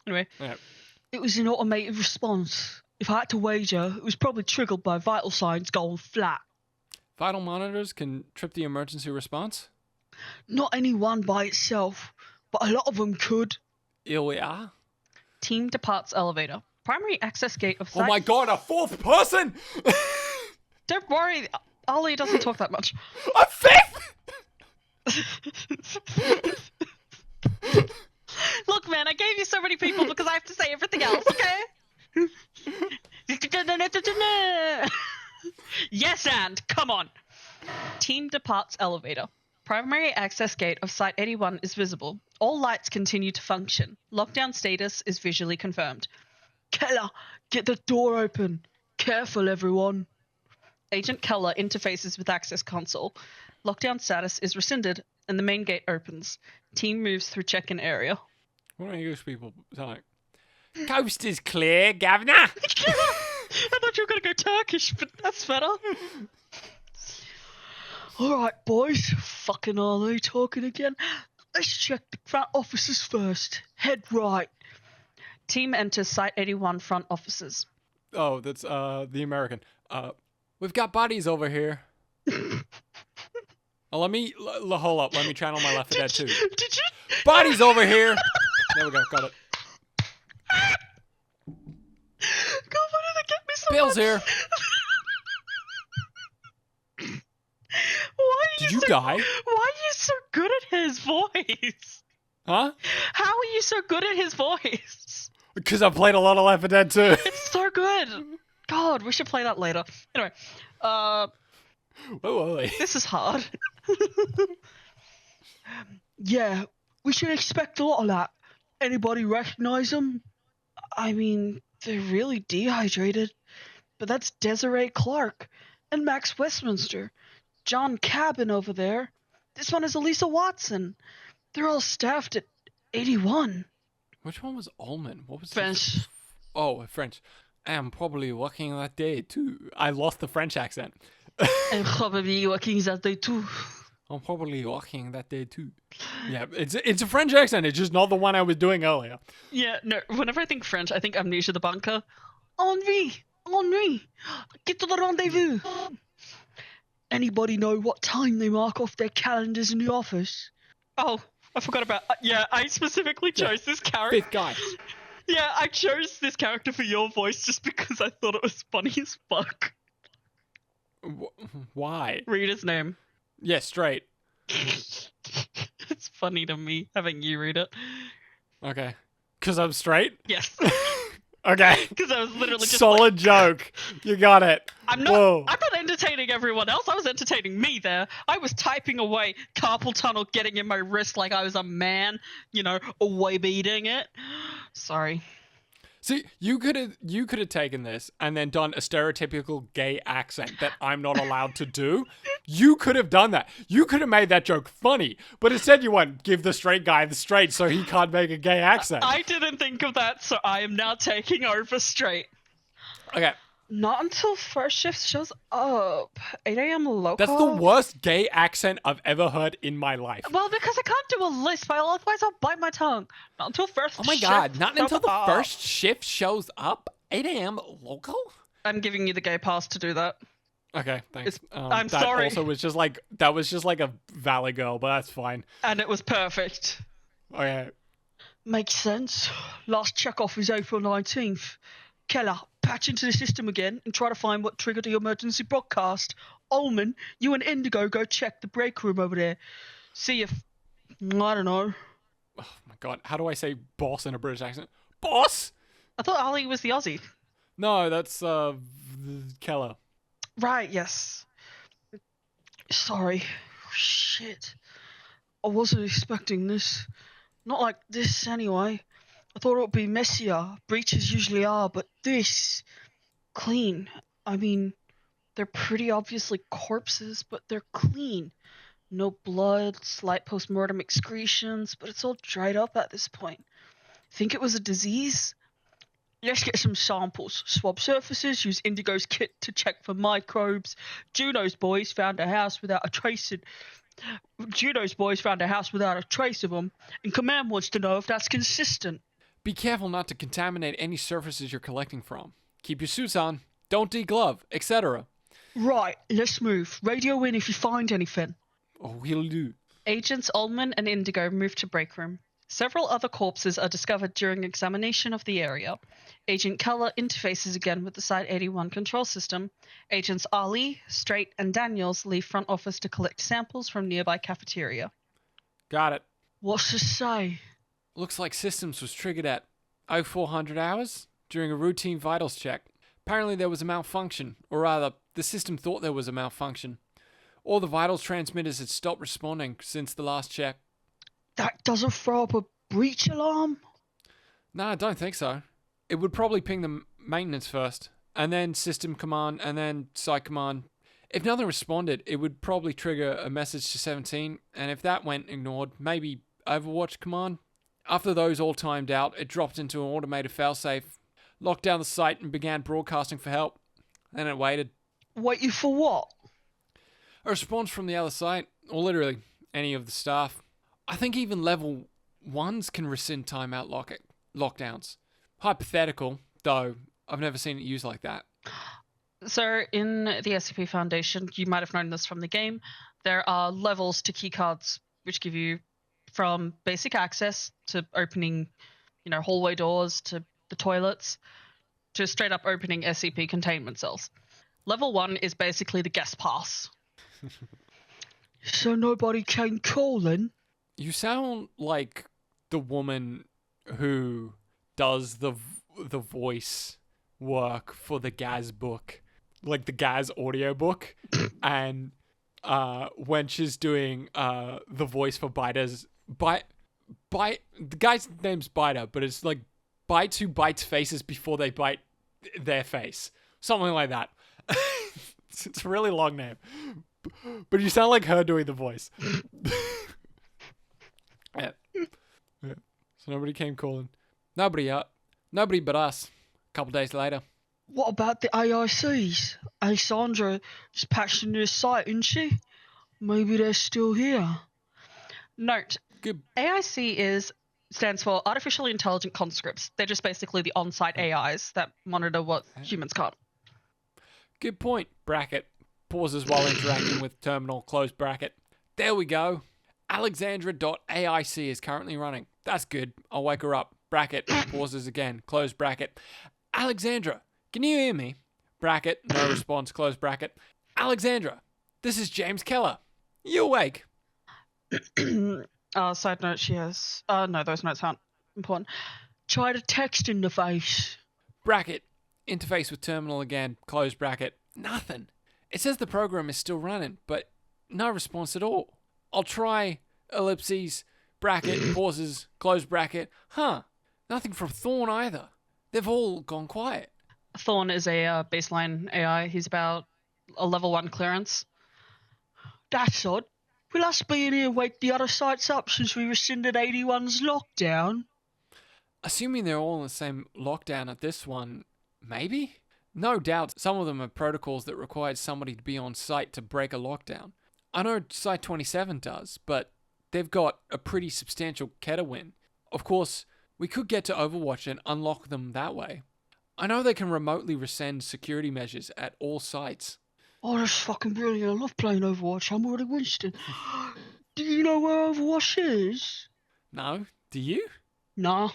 Anyway. Yeah. It was an automated response. If I had to wager, it was probably triggered by vital signs going flat. Vital monitors can trip the emergency response? Not any one by itself, but a lot of them could. Here we are. Team departs elevator. Primary access gate of site... Oh my god, a fourth person! Don't worry, Ollie doesn't talk that much. A fifth! Look, man, I gave you so many people because I have to say everything else, okay? Yes, and come on. Team departs elevator. Primary access gate of Site 81 is visible. All lights continue to function. Lockdown status is visually confirmed. Keller, get the door open. Careful, everyone. Agent Keller interfaces with access console. Lockdown status is rescinded, and the main gate opens. Team moves through check-in area. What do English people like? Coast is clear, Governor. I thought you were going to go Turkish, but that's better. Alright, boys. Fucking are they talking again? Let's check the front offices first. Head right. Team enters Site 81 front offices. Oh, that's the American. We've got bodies over here. Let me hold up. Let me channel my Left 4 Dead 2. Did you? Bodies over here. There we go. Got it. God, why did they get me so Bill's much? here. Did you die? Why are you so good at his voice? Huh? How are you so good at his voice? Because I played a lot of Left 4 Dead 2. It's so good. God, we should play that later. Anyway, Whoa. this is hard. Yeah, we should expect a lot of that. Anybody recognize them? I mean, they're really dehydrated. But that's Desiree Clark and Max Westminster. John Cabin over there. This one is Elisa Watson. They're all staffed at 81. Which one was Ullman? What was French. Oh, French. I'm probably working that day too. I lost the French accent. I'm probably working that day too. I'm probably working that day too. Yeah, it's a French accent. It's just not the one I was doing earlier. Yeah, no, whenever I think French, I think Amnesia the Bunker. Henri, get to the rendezvous. Anybody know what time they mark off their calendars in the office? Oh, I forgot about... yeah, I specifically chose this character. Fifth guy. Yeah, I chose this character for your voice just because I thought it was funny as fuck. Why? Read his name. Yeah, straight. It's funny to me having you read it. Okay. Because I'm straight? Yes. Okay. Because I was literally just solid joke. You got it. I'm not entertaining everyone else. I was entertaining me there. I was typing away, carpal tunnel getting in my wrist like I was a man, away beating it. Sorry. See, you could have taken this and then done a stereotypical gay accent that I'm not allowed to do. You could have done that. You could have made that joke funny, but instead you went, give the straight guy the straight so he can't make a gay accent. I didn't think of that, so I am now taking over straight. Okay. Not until first shift shows up. 8 a.m. local. That's the worst gay accent I've ever heard in my life. Well, because I can't do a list, but otherwise I'll bite my tongue. Not until first shift. Oh my god, not until the up. first shift shows up? 8 a.m. local? I'm giving you the gay pass to do that. Okay, thanks. I'm that sorry. Also was just like, that was just like a Valley Girl, but that's fine. And it was perfect. Okay. Makes sense. Last check-off is April 19th. Keller, patch into the system again and try to find what triggered the emergency broadcast. Ullman, you and Indigo go check the break room over there. See if... I don't know. Oh my god, how do I say boss in a British accent? Boss? I thought Ali was the Aussie. No, that's Keller. Right, yes. Sorry. Shit. I wasn't expecting this. Not like this, anyway. I thought it would be messier. Breaches usually are, but this... clean. I mean, they're pretty obviously corpses, but they're clean. No blood, slight post-mortem excretions, but it's all dried up at this point. Think it was a disease? Let's get some samples. Swab surfaces, use Indigo's kit to check for microbes. Juno's boys found a house without a trace of them, and Command wants to know if that's consistent. Be careful not to contaminate any surfaces you're collecting from. Keep your suits on. Don't deglove, etc. Right, let's move. Radio in if you find anything. Oh, we'll do. Agents Ullman and Indigo move to break room. Several other corpses are discovered during examination of the area. Agent Keller interfaces again with the Site 81 control system. Agents Ali, Straight, and Daniels leave front office to collect samples from nearby cafeteria. Got it. What's this say? Looks like systems was triggered at 0400 hours during a routine vitals check. Apparently there was a malfunction, or rather, the system thought there was a malfunction. All the vitals transmitters had stopped responding since the last check. That doesn't throw up a breach alarm? No, I don't think so. it would probably ping the maintenance first, and then system command, and then site command. If nothing responded, it would probably trigger a message to 17, and if that went ignored, maybe Overwatch command. After those all timed out, it dropped into an automated failsafe, locked down the site, and began broadcasting for help. Then it waited. Waiting for what? A response from the other site, or literally any of the staff. I think even level 1s can rescind timeout lockdowns. Hypothetical, though I've never seen it used like that. So in the SCP Foundation, you might have known this from the game, there are levels to keycards which give you from basic access to opening, hallway doors to the toilets to straight up opening SCP containment cells. Level 1 is basically the guest pass. So nobody came calling? You sound like the woman who does the voice work for the Gaz book, like the Gaz audiobook, and when she's doing the voice for Biter's the guy's name's Biter, but it's like bites who bites faces before they bite their face, something like that. It's a really long name, but you sound like her doing the voice. Yeah. So nobody came calling. Nobody but us. A couple days later. What about the AICs? Alessandra is patching their site, isn't she? Maybe they're still here. Note, Good. AIC stands for Artificially Intelligent Conscripts. They're just basically the on-site AIs that monitor what humans can't. Good point. Bracket. Pauses while interacting with terminal. Close bracket. There we go. Alexandra.aic is currently running. That's good. I'll wake her up. Bracket. Pauses again. Close bracket. Alexandra, can you hear me? Bracket. No response. Close bracket. Alexandra, this is James Keller. You awake? Side note, she has... no, those notes aren't important. Try to text in the face. Bracket. Interface with terminal again. Close bracket. Nothing. It says the program is still running, but no response at all. I'll try ellipses, bracket, pauses, close bracket. Nothing from Thorn either. They've all gone quiet. Thorn is a baseline AI. He's about a level 1 clearance. That's odd. Will us being here wake the other sites up since we rescinded 81's lockdown? Assuming they're all in the same lockdown at this one, maybe? No doubt some of them are protocols that required somebody to be on site to break a lockdown. I know Site 27 does, but they've got a pretty substantial Ketawin. Of course, we could get to Overwatch and unlock them that way. I know they can remotely rescind security measures at all sites. Oh, that's fucking brilliant. I love playing Overwatch. I'm already Winston. Do you know where Overwatch is? No? Do you? Nah.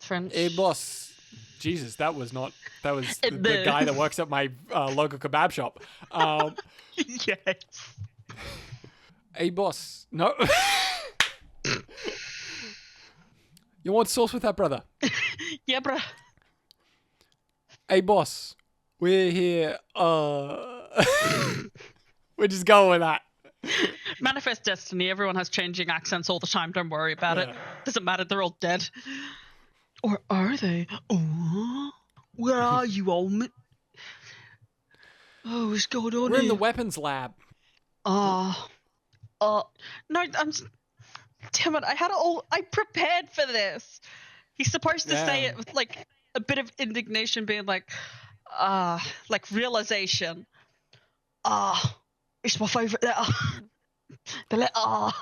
French. Hey, boss. Jesus, that was the guy that works at my local kebab shop. Yes. Hey, boss. No. You want sauce with that, brother? Yeah, bruh. Hey, boss. We're here. We're just going with that. Manifest Destiny. Everyone has changing accents all the time. Don't worry about it. Doesn't matter. They're all dead. Or are they? Oh, where are you, old man? Oh, what's going on We're here? in the weapons lab. No, damn it, I prepared for this. He's supposed to say it with, like, a bit of indignation, being like realization. It's my favourite letter. The letter R.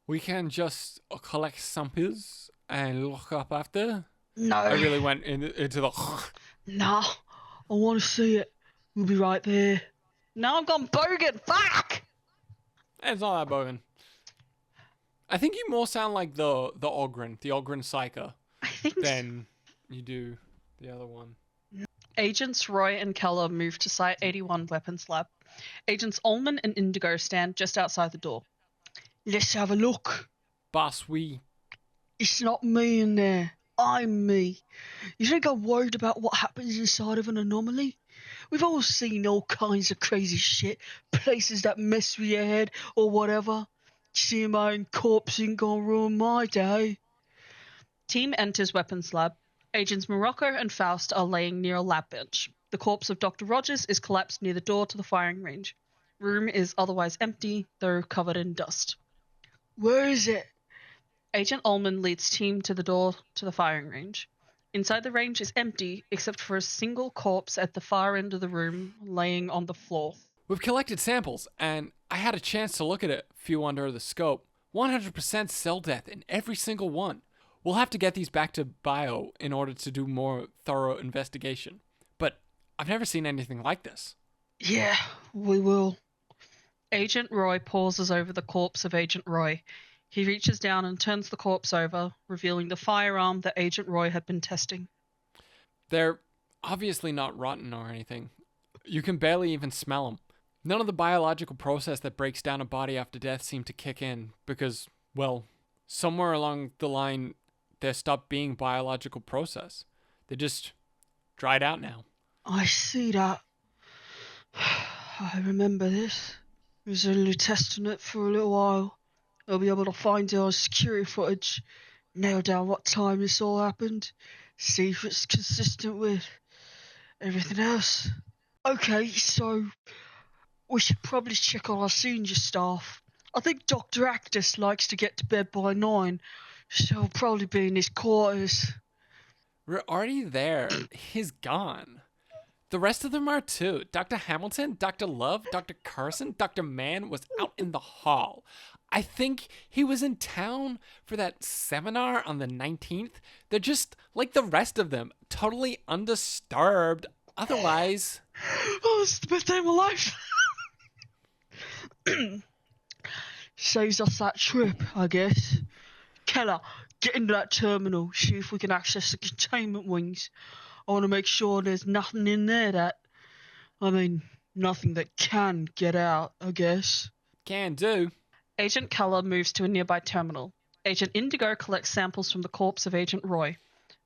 We can just collect samples and look up after. No. I really went into the... No, I want to see it. We'll be right there. No, I've gone bogan. Fuck! It's not that bogan. I think you more sound like the Ogren Psyker, I think than you do the other one. Agents Roy and Keller move to Site 81 Weapons Lab. Agents Ullman and Indigo stand just outside the door. Let's have a look. Boss, we... It's not me in there. I'm me. You think I'm worried about what happens inside of an anomaly? We've all seen all kinds of crazy shit, places that mess with your head or whatever. Seeing my own corpse ain't gonna ruin my day. Team enters Weapons Lab. Agents Morocco and Faust are laying near a lab bench. The corpse of Dr. Rogers is collapsed near the door to the firing range. Room is otherwise empty, though covered in dust. Where is it? Agent Ullman leads team to the door to the firing range. Inside the range is empty, except for a single corpse at the far end of the room, laying on the floor. We've collected samples, and I had a chance to look at a few under the scope. 100% cell death in every single one. We'll have to get these back to bio in order to do more thorough investigation. But I've never seen anything like this. Yeah, we will. Agent Roy pauses over the corpse of Agent Roy. He reaches down and turns the corpse over, revealing the firearm that Agent Roy had been testing. They're obviously not rotten or anything. You can barely even smell them. None of the biological process that breaks down a body after death seemed to kick in because, well, somewhere along the line, there stopped being biological process. They just dried out now. I see that. I remember this. I was only testing it for a little while. I'll be able to find our security footage, nail down what time this all happened, see if it's consistent with everything else. Okay, so we should probably check on our senior staff. I think Dr. Kaktus likes to get to bed by 9, so he'll probably be in his quarters. We're already there. He's gone. The rest of them are too. Dr. Hamilton, Dr. Love, Dr. Carson, Dr. Mann was out in the hall. I think he was in town for that seminar on the 19th. They're just like the rest of them, totally undisturbed. Otherwise... Oh, it's the best day of my life. Saves us that trip, I guess. Keller, get into that terminal, see if we can access the containment wings. I want to make sure there's nothing in there nothing that can get out, I guess. Can do. Agent Keller moves to a nearby terminal. Agent Indigo collects samples from the corpse of Agent Roy.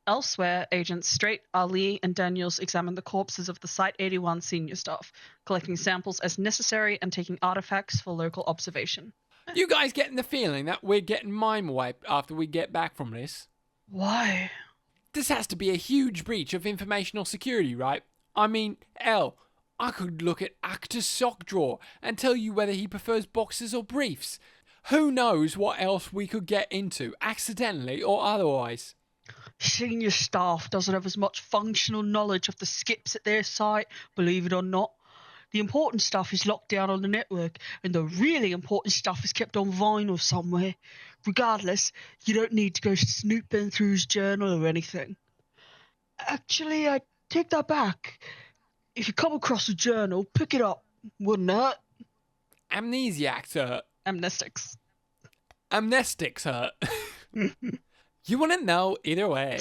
Elsewhere, Agents Straight, Ali, and Daniels examine the corpses of the Site-81 senior staff, collecting samples as necessary and taking artifacts for local observation. You guys getting the feeling that we're getting mind-wiped after we get back from this? Why? This has to be a huge breach of informational security, right? I mean, hell, I could look at Actor's sock drawer and tell you whether he prefers boxers or briefs. Who knows what else we could get into, accidentally or otherwise. Senior staff doesn't have as much functional knowledge of the skips at their site, believe it or not. The important stuff is locked down on the network, and the really important stuff is kept on vinyl somewhere. Regardless, you don't need to go snooping through his journal or anything. Actually, I take that back. If you come across a journal, pick it up. Wouldn't hurt. Amnesiacs hurt. Amnestics. Amnestics hurt. You wouldn't know either way.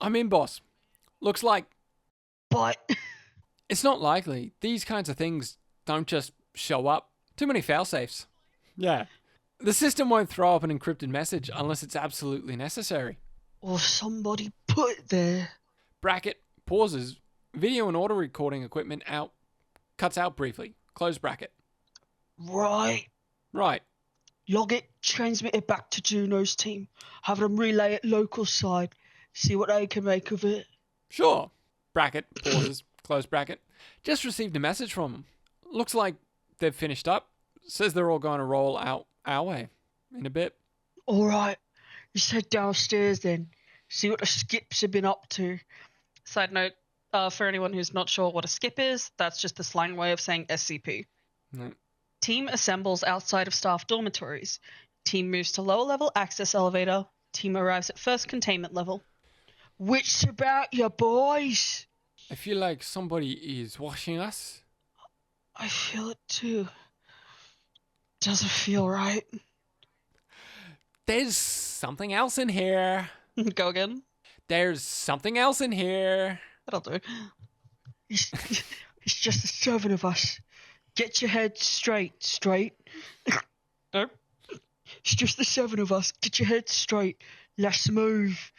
I mean, boss, looks like... But... It's not likely. These kinds of things don't just show up. Too many failsafes. Yeah. The system won't throw up an encrypted message unless it's absolutely necessary. Or somebody put it there. Bracket, pauses, video and audio recording equipment out, cuts out briefly, close bracket. Right. Log it, transmit it back to Juno's team. Have them relay it local side. See what they can make of it. Sure. Bracket, pauses, close bracket. Just received a message from them. Looks like they've finished up. Says they're all going to roll out our way in a bit. All right. Just head downstairs then. See what the skips have been up to. Side note, for anyone who's not sure what a skip is, that's just the slang way of saying SCP. No. Team assembles outside of staff dormitories. Team moves to lower level access elevator. Team arrives at first containment level. Wits about you, boys. I feel like somebody is watching us. I feel it too. Doesn't feel right. There's something else in here. Go again. There's something else in here. That'll do. It's just the 7 of us. Get your head straight. No. It's just the 7 of us. Get your head straight. Let's move.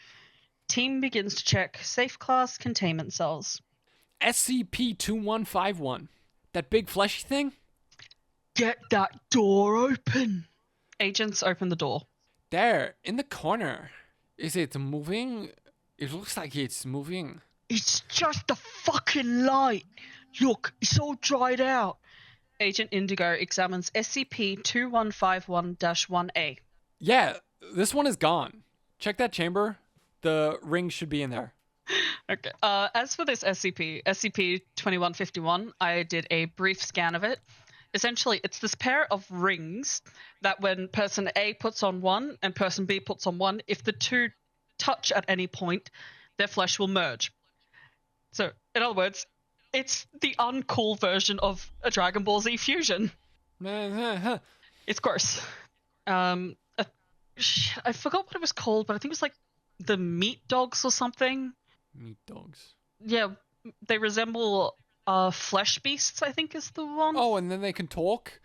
Team begins to check safe class containment cells. SCP-2151. That big fleshy thing? Get that door open. Agents open the door. There, in the corner. Is it moving? It looks like it's moving. It's just the fucking light. Look, it's all dried out. Agent Indigo examines SCP-2151-1A. Yeah, this one is gone. Check that chamber. The ring should be in there. Okay. As for this SCP-2151, I did a brief scan of it. Essentially, it's this pair of rings that when person A puts on one and person B puts on one, if the two touch at any point, their flesh will merge. So, in other words, it's the uncool version of a Dragon Ball Z fusion. It's gross. I forgot what it was called, but I think it was like the meat dogs or something. Meat dogs. Yeah, they resemble flesh beasts, I think is the one. Oh, and then they can talk.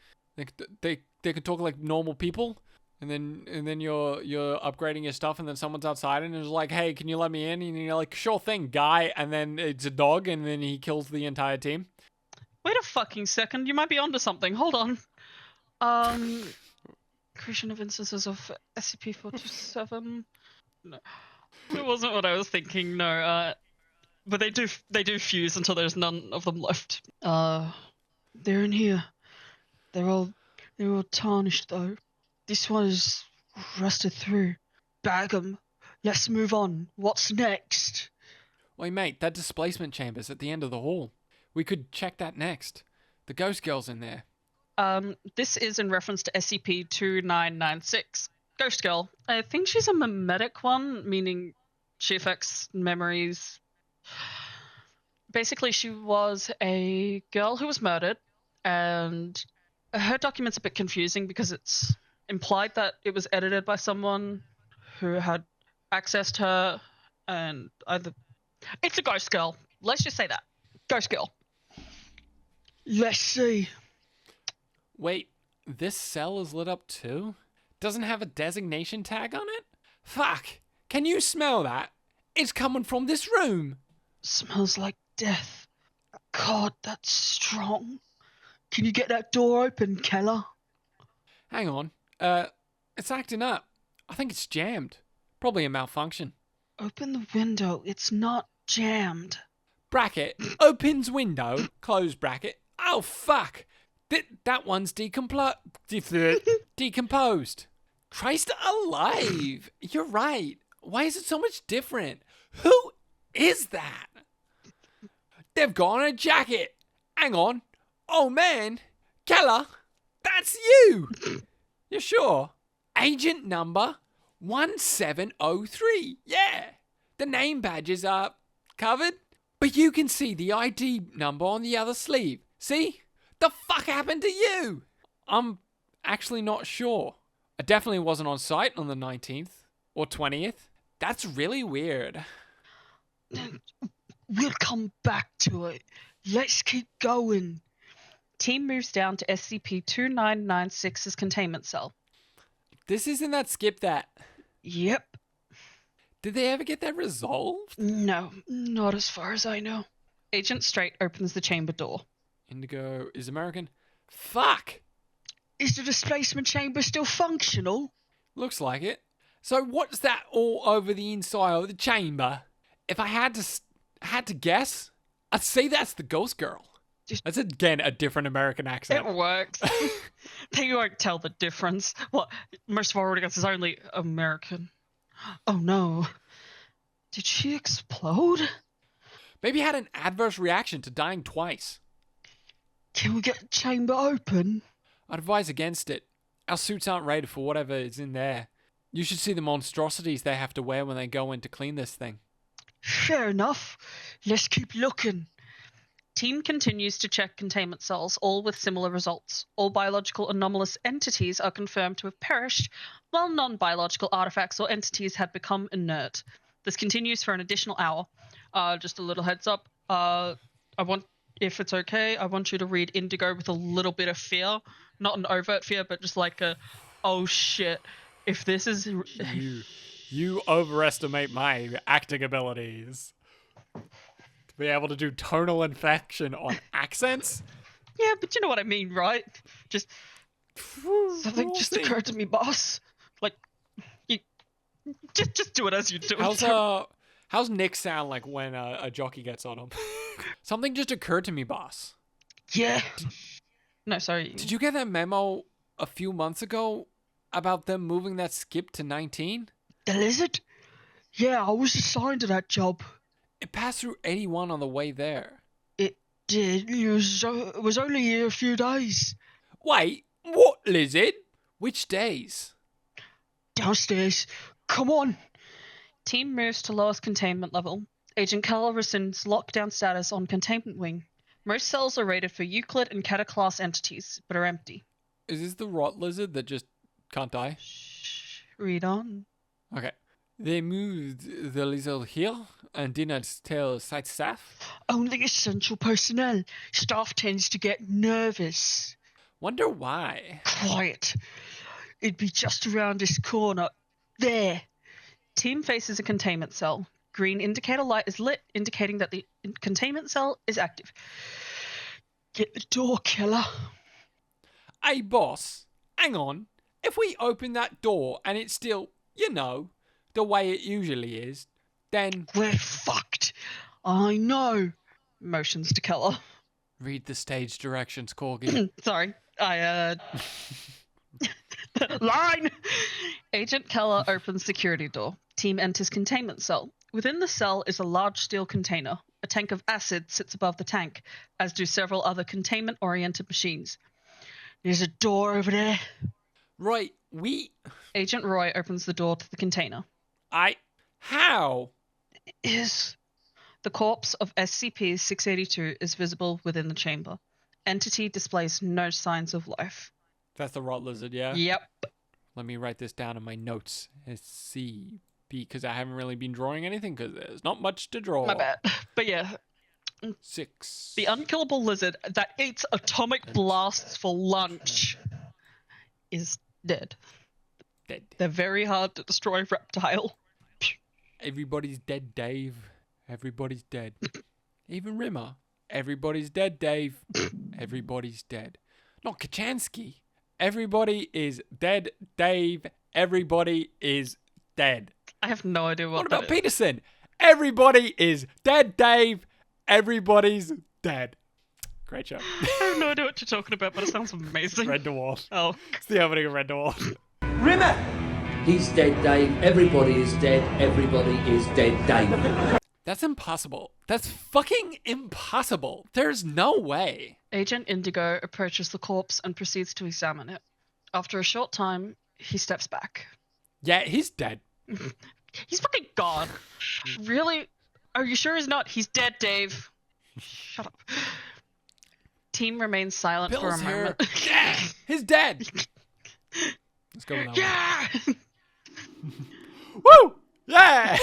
They can talk like normal people. And then you're upgrading your stuff, and then someone's outside and is like, "Hey, can you let me in?" And you're like, "Sure thing, guy." And then it's a dog, and then he kills the entire team. Wait a fucking second, you might be onto something. Hold on. Creation of instances of SCP-427. No, it wasn't what I was thinking. No, but they do fuse until there's none of them left. They're in here. They're all tarnished though. This one is rusted through. Bag 'em. Let's move on. What's next? Wait, mate, that displacement chamber's at the end of the hall. We could check that next. The ghost girl's in there. This is in reference to SCP-2996. Ghost Girl. I think she's a mimetic one, meaning she affects memories. Basically, she was a girl who was murdered, and her document's a bit confusing because it's implied that it was edited by someone who had accessed her, and either... It's a ghost girl. Let's just say that. Ghost Girl. Let's see. Wait, this cell is lit up too? Doesn't have a designation tag on it? Fuck! Can you smell that? It's coming from this room! Smells like death. God, that's strong. Can you get that door open, Keller? Hang on. It's acting up. I think it's jammed. Probably a malfunction. Open the window. It's not jammed. Bracket. Opens window. Close bracket. Oh, fuck! That one's decomposed. Christ alive! You're right. Why is it so much different? Who is that? They've got on a jacket. Hang on. Oh, man. Keller, that's you. You're sure? Agent number 1703. Yeah. The name badges are covered, but you can see the ID number on the other sleeve. See? The fuck happened to you? I'm actually not sure. I definitely wasn't on site on the 19th or 20th. That's really weird. We'll come back to it. Let's keep going. Team moves down to SCP-2996's containment cell. This isn't that skip that. Yep. Did they ever get that resolved? No, not as far as I know. Agent Straight opens the chamber door. Indigo is American. Fuck! Is the displacement chamber still functional? Looks like it. So what's that all over the inside of the chamber? If I had to guess, I'd say that's the ghost girl. That's again a different American accent. It works. They won't tell the difference. What? Most of our audience is only American. Oh no. Did she explode? Maybe had an adverse reaction to dying twice. Can we get the chamber open? I'd advise against it. Our suits aren't rated for whatever is in there. You should see the monstrosities they have to wear when they go in to clean this thing. Fair enough. Let's keep looking. Team continues to check containment cells, all with similar results. All biological anomalous entities are confirmed to have perished, while non-biological artifacts or entities have become inert. This continues for an additional hour. Just a little heads up. If it's okay, I want you to read Indigo with a little bit of fear. Not an overt fear, but just like a, oh shit, if this is... You overestimate my acting abilities. To be able to do tonal inflection on accents? Yeah, but you know what I mean, right? Just... Something just occurred to me, boss. Like, you... Just do it as you do it. How's Nick sound like when a jockey gets on him? Something just occurred to me, boss. Yeah. No, sorry. Did you get that memo a few months ago about them moving that skip to 19? The lizard? Yeah, I was assigned to that job. It passed through 81 on the way there. It did. It was only here a few days. Wait, what lizard? Which days? Downstairs. Come on. Team moves to lowest containment level. Agent Keller rescinds lockdown status on containment wing. Most cells are rated for Euclid and Cataclass entities, but are empty. Is this the rot lizard that just can't die? Shh, read on. Okay. They moved the lizard here and did not tell site staff. Only essential personnel. Staff tends to get nervous. Wonder why. Quiet. It'd be just around this corner. There. Team faces a containment cell. Green indicator light is lit, indicating that the containment cell is active. Get the door, Keller. Hey, boss, hang on. If we open that door and it's still, the way it usually is, then... We're fucked. I know. Motions to Keller. Read the stage directions, Corgi. Sorry. Line! Agent Keller opens security door. Team enters containment cell. Within the cell is a large steel container. A tank of acid sits above the tank, as do several other containment-oriented machines. There's a door over there. Right, Agent Roy opens the door to the container. How? The corpse of SCP-682 is visible within the chamber. Entity displays no signs of life. That's the rot lizard, yeah? Yep. Let me write this down in my notes. SCP, because I haven't really been drawing anything, because there's not much to draw. My bad. But yeah, 6. the unkillable lizard that eats atomic blasts for lunch is dead. Dead. They're very hard to destroy reptile. Everybody's dead, Dave. Everybody's dead. Even Rimmer. Everybody's dead, Dave. Everybody's dead. Not Kachansky. Everybody is dead, Dave. Everybody is dead. I have no idea what about that is. Peterson? Everybody is dead, Dave. Everybody's dead. Great show. I have no idea what you're talking about, but it sounds amazing. Red Dwarf. Oh. It's the opening of Red Dwarf. Rimmer! He's dead, Dave. Everybody is dead. Everybody is dead, Dave. That's impossible. That's fucking impossible. There's no way. Agent Indigo approaches the corpse and proceeds to examine it. After a short time, he steps back. Yeah, he's dead. He's fucking gone. Really? Are you sure he's not? He's dead, Dave. Shut up. Team remains silent for a Bill's here. moment. Yeah, he's dead. Let's go with that one. Woo! Yeah!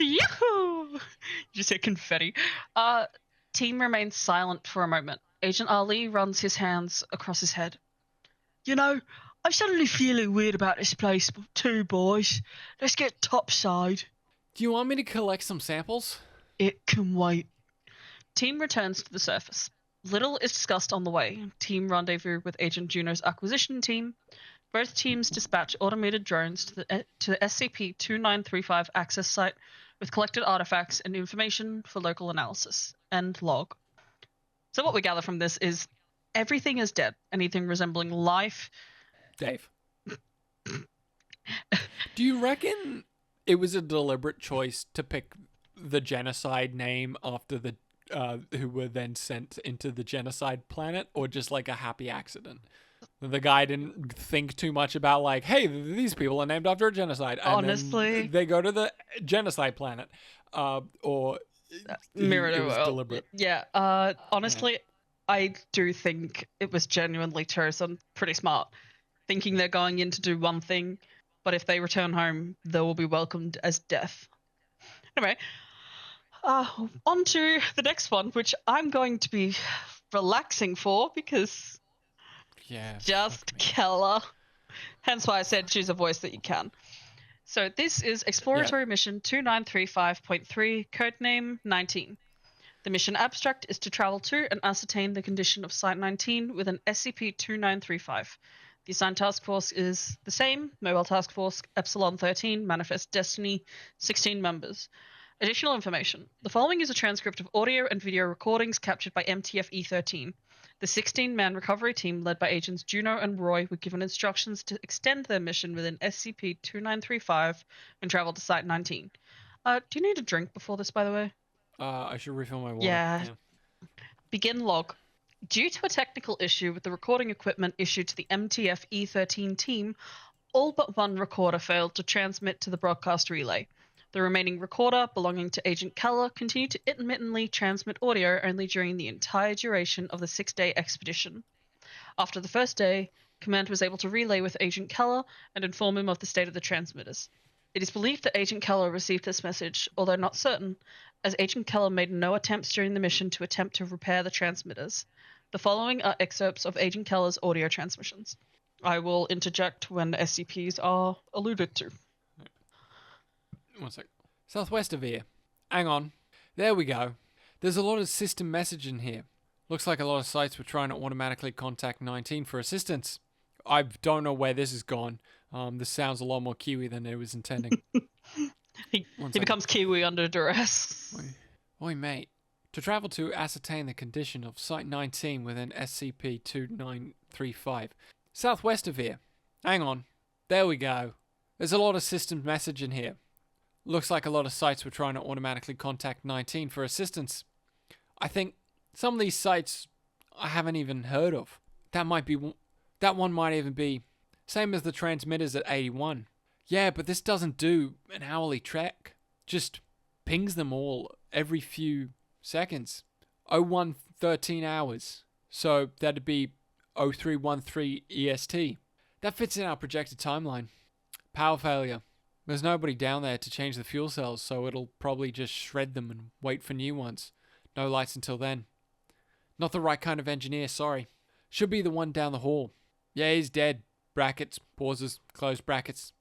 Yahoo! You just hear confetti. Team remains silent for a moment. Agent Ali runs his hands across his head. You know, I'm suddenly feeling weird about this place too, boys. Let's get topside. Do you want me to collect some samples? It can wait. Team returns to the surface. Little is discussed on the way. Team rendezvous with Agent Juno's acquisition team. Both teams dispatch automated drones to the SCP-2935 access site with collected artifacts and information for local analysis. End log. So what we gather from this is everything is dead. Anything resembling life. Dave. Do you reckon it was a deliberate choice to pick the genocide name after the who were then sent into the genocide planet, or just like a happy accident? The guy didn't think too much about like, hey, these people are named after a genocide. And honestly, then they go to the genocide planet, or mirror it to was world. deliberate. Yeah. Honestly, I do think it was genuinely chosen. Pretty smart, thinking they're going in to do one thing, but if they return home, they will be welcomed as death. Anyway, on to the next one, which I'm going to be relaxing for because. Yeah. Just Keller. Hence why I said choose a voice that you can. So this is Exploratory Mission 2935.3, codename 19. The mission abstract is to travel to and ascertain the condition of Site 19 with an SCP-2935. The assigned task force is the same, Mobile Task Force Epsilon 13, Manifest Destiny, 16 members. Additional information. The following is a transcript of audio and video recordings captured by MTF E13. The 16-man recovery team led by agents Juno and Roy were given instructions to extend their mission within SCP-2935 and travel to Site 19. Do you need a drink before this, by the way? I should refill my water. Yeah. Begin log. Due to a technical issue with the recording equipment issued to the MTF E13 team, all but one recorder failed to transmit to the broadcast relay. The remaining recorder, belonging to Agent Keller, continued to intermittently transmit audio only during the entire duration of the 6-day expedition. After the first day, Command was able to relay with Agent Keller and inform him of the state of the transmitters. It is believed that Agent Keller received this message, although not certain, as Agent Keller made no attempts during the mission to attempt to repair the transmitters. The following are excerpts of Agent Keller's audio transmissions. I will interject when SCPs are alluded to. One sec. Southwest of here. Hang on. There we go. There's a lot of system messaging here. Looks like a lot of sites were trying to automatically contact 19 for assistance. I don't know where this has gone. This sounds a lot more Kiwi than it was intending. He becomes Kiwi under duress. Oi, mate. To travel to ascertain the condition of Site 19 within SCP-2935. Southwest of here. Hang on. There we go. There's a lot of system messaging here. Looks like a lot of sites were trying to automatically contact 19 for assistance. I think some of these sites I haven't even heard of. That one might even be same as the transmitters at 81. Yeah, but this doesn't do an hourly track. Just pings them all every few seconds. 0113 hours. So that'd be 0313 EST. That fits in our projected timeline. Power failure. There's nobody down there to change the fuel cells, so it'll probably just shred them and wait for new ones. No lights until then. Not the right kind of engineer, sorry. Should be the one down the hall. Yeah, he's dead. Brackets, pauses, close brackets.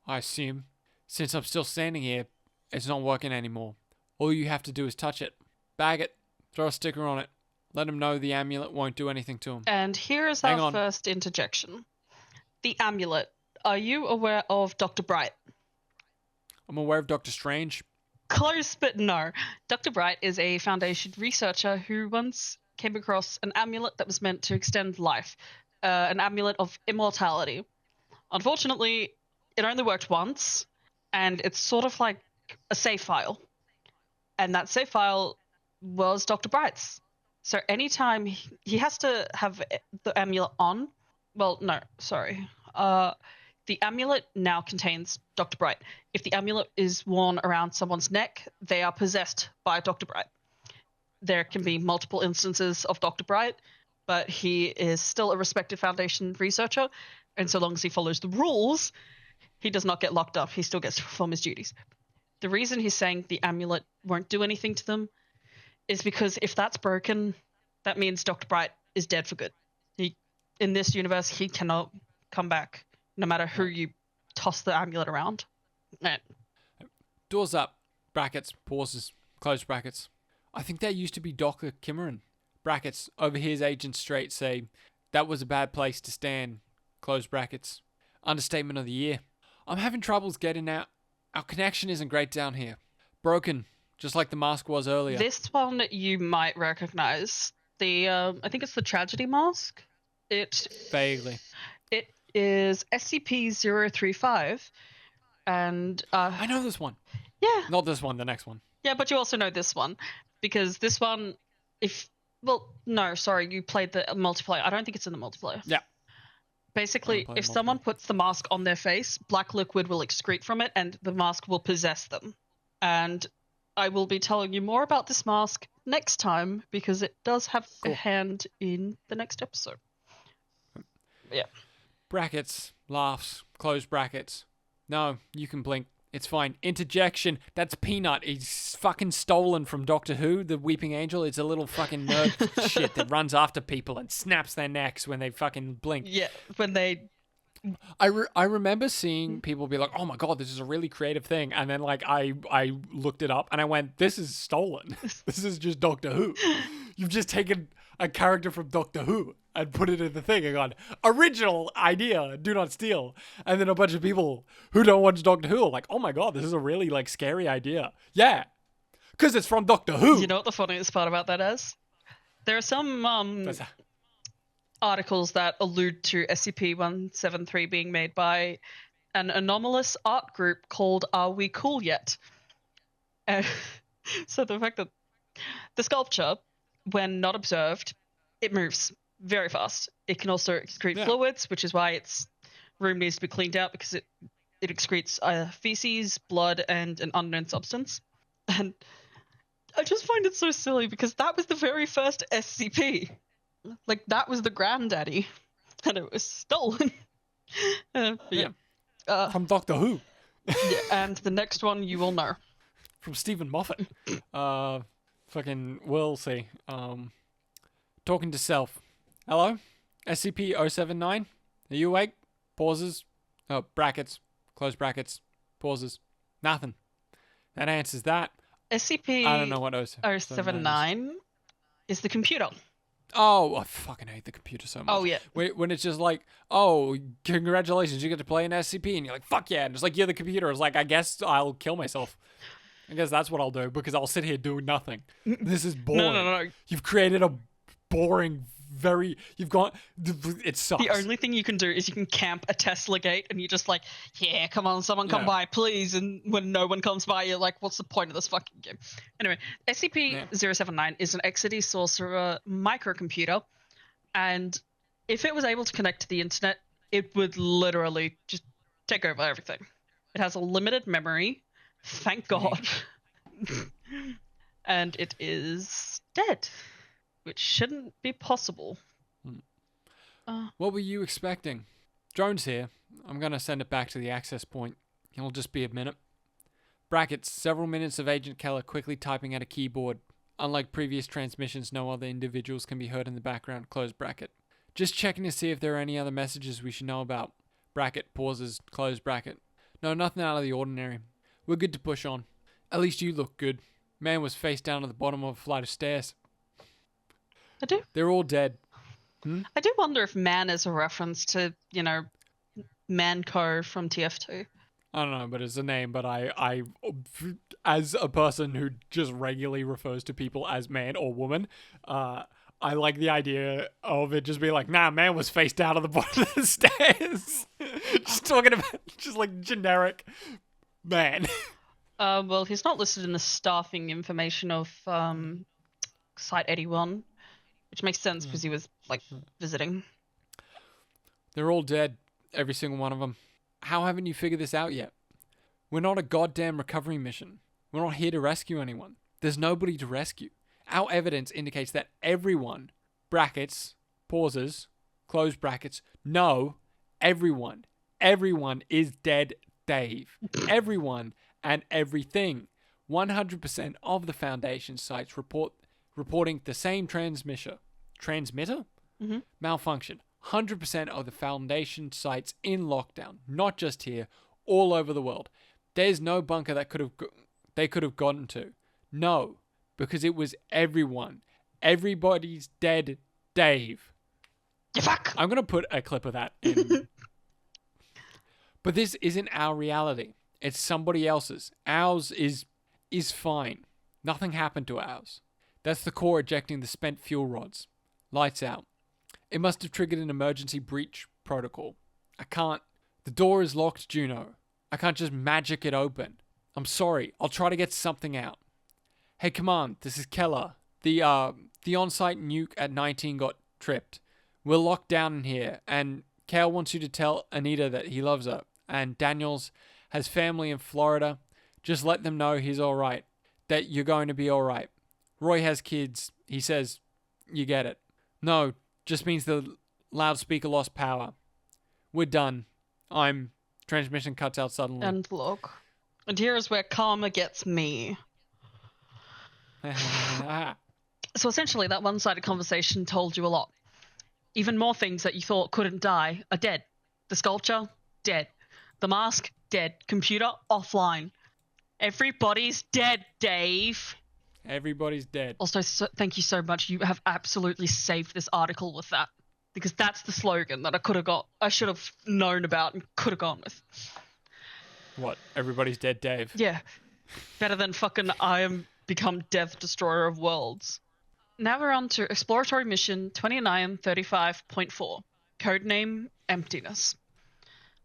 I assume. Since I'm still standing here, it's not working anymore. All you have to do is touch it. Bag it. Throw a sticker on it. Let him know the amulet won't do anything to him. And here is our first interjection. The amulet. Are you aware of Dr. Bright? I'm aware of Dr. Strange. Close, but no. Dr. Bright is a Foundation researcher who once came across an amulet that was meant to extend life. An amulet of immortality. Unfortunately, it only worked once, and it's sort of like a save file. And that save file was Dr. Bright's. So anytime he has to have the amulet on, well, no, sorry. The amulet now contains Dr. Bright. If the amulet is worn around someone's neck, they are possessed by Dr. Bright. There can be multiple instances of Dr. Bright, but he is still a respected Foundation researcher, and so long as he follows the rules, he does not get locked up. He still gets to perform his duties. The reason he's saying the amulet won't do anything to them is because if that's broken, that means Dr. Bright is dead for good. In this universe, he cannot come back, no matter who you toss the amulet around. Right. Doors up. Brackets. Pauses. Close brackets. I think that used to be Dr. Kimmerin. Brackets. Overhears Agent Straight say, that was a bad place to stand. Close brackets. Understatement of the year. I'm having troubles getting out. Our connection isn't great down here. Broken. Just like the mask was earlier. This one you might recognize. I think it's the tragedy mask. Vaguely. It is SCP-035, and I know this one. Yeah. Not this one, the next one. Yeah, but you also know this one, because this one, you played the multiplayer. I don't think it's in the multiplayer. Yeah. Basically, if someone puts the mask on their face, black liquid will excrete from it, and the mask will possess them. And I will be telling you more about this mask next time, because it does have a hand in the next episode. Yeah. Brackets, laughs, close brackets. No, you can blink. It's fine. Interjection. That's Peanut. He's fucking stolen from Doctor Who, the Weeping Angel. It's a little fucking nerd shit that runs after people and snaps their necks when they fucking blink. Yeah, when they... I remember seeing people be like, oh my god, this is a really creative thing. And then like I looked it up and I went, this is stolen. This is just Doctor Who. You've just taken a character from Doctor Who and put it in the thing and gone, original idea, do not steal. And then a bunch of people who don't watch Doctor Who are like, oh my god, this is a really like scary idea. Yeah, Because it's from Doctor Who. You know what the funniest part about that is? There are some articles that allude to SCP-173 being made by an anomalous art group called Are We Cool Yet? So the fact that the sculpture, when not observed, it moves very fast. It can also excrete fluids, which is why its room needs to be cleaned out, because it excretes feces, blood, and an unknown substance. And I just find it so silly because that was the very first SCP. Like, that was the granddaddy, and it was stolen. From Doctor Who. Yeah, and the next one you will know. From Stephen Moffat. Fucking we'll see. Talking to self. Hello? SCP-079? Are you awake? Pauses. Oh, brackets. Close brackets. Pauses. Nothing. That answers that. SCP I don't know what 079 is the computer. Oh, I fucking hate the computer so much. Oh, yeah. When it's just like, oh, congratulations, you get to play an SCP, and you're like, fuck yeah, and it's like, you're the computer. It's like, I guess I'll kill myself. I guess that's what I'll do, because I'll sit here doing nothing. This is boring. No. You've created a boring, it sucks. The only thing you can do is you can camp a Tesla gate, and you're just like, yeah, come on, someone come by, please. And when no one comes by, you're like, what's the point of this fucking game? Anyway, SCP-079 is an Exodus Sorcerer microcomputer, and if it was able to connect to the internet, it would literally just take over everything. It has a limited memory, thank God. And it is dead, which shouldn't be possible. What were you expecting? Drone's here. I'm going to send it back to the access point. It'll just be a minute. Brackets, several minutes of Agent Keller quickly typing at a keyboard. Unlike previous transmissions, no other individuals can be heard in the background. Close bracket. Just checking to see if there are any other messages we should know about. Bracket, pauses, close bracket. No, nothing out of the ordinary. We're good to push on. At least you look good. Man was face down at the bottom of a flight of stairs. I do. They're all dead. I do wonder if man is a reference to, Manco from TF2. I don't know, but it's a name, but I as a person who just regularly refers to people as man or woman, I like the idea of it just being like, nah, man was face down at the bottom of the stairs. Just talking about, just like generic man. Well, he's not listed in the staffing information of Site 81, which makes sense because he was, visiting. They're all dead, every single one of them. How haven't you figured this out yet? We're not a goddamn recovery mission. We're not here to rescue anyone. There's nobody to rescue. Our evidence indicates that everyone, brackets, pauses, close brackets, no, everyone is dead, Dave. Everyone and everything. 100% of the Foundation sites reporting the same transmitter? Mm-hmm. Malfunction. 100% of the Foundation sites in lockdown, not just here, all over the world. There's no bunker that they could have gotten to. No, because it was everyone. Everybody's dead, Dave. You fuck! I'm going to put a clip of that in. But this isn't our reality. It's somebody else's. Ours is fine. Nothing happened to ours. That's the core ejecting the spent fuel rods. Lights out. It must have triggered an emergency breach protocol. I can't. The door is locked, Juno. I can't just magic it open. I'm sorry. I'll try to get something out. Hey, Command, this is Keller. The on-site nuke at 19 got tripped. We're locked down in here, and Kale wants you to tell Anita that he loves her. And Daniels has family in Florida. Just let them know he's alright. That you're going to be alright. Roy has kids. He says, you get it. No, just means the loudspeaker lost power. We're done. Transmission cuts out suddenly. And look. And here is where karma gets me. So essentially, that one-sided conversation told you a lot. Even more things that you thought couldn't die are dead. The sculpture, dead. The mask, dead. Computer, offline. Everybody's dead, Dave. Everybody's dead. Also, thank you so much. You have absolutely saved this article with that. Because that's the slogan that I should have known about and could have gone with. What? Everybody's dead, Dave? Yeah. Better than fucking I am become Death Destroyer of Worlds. Now we're on to Exploratory Mission 2935.4, codename Emptiness.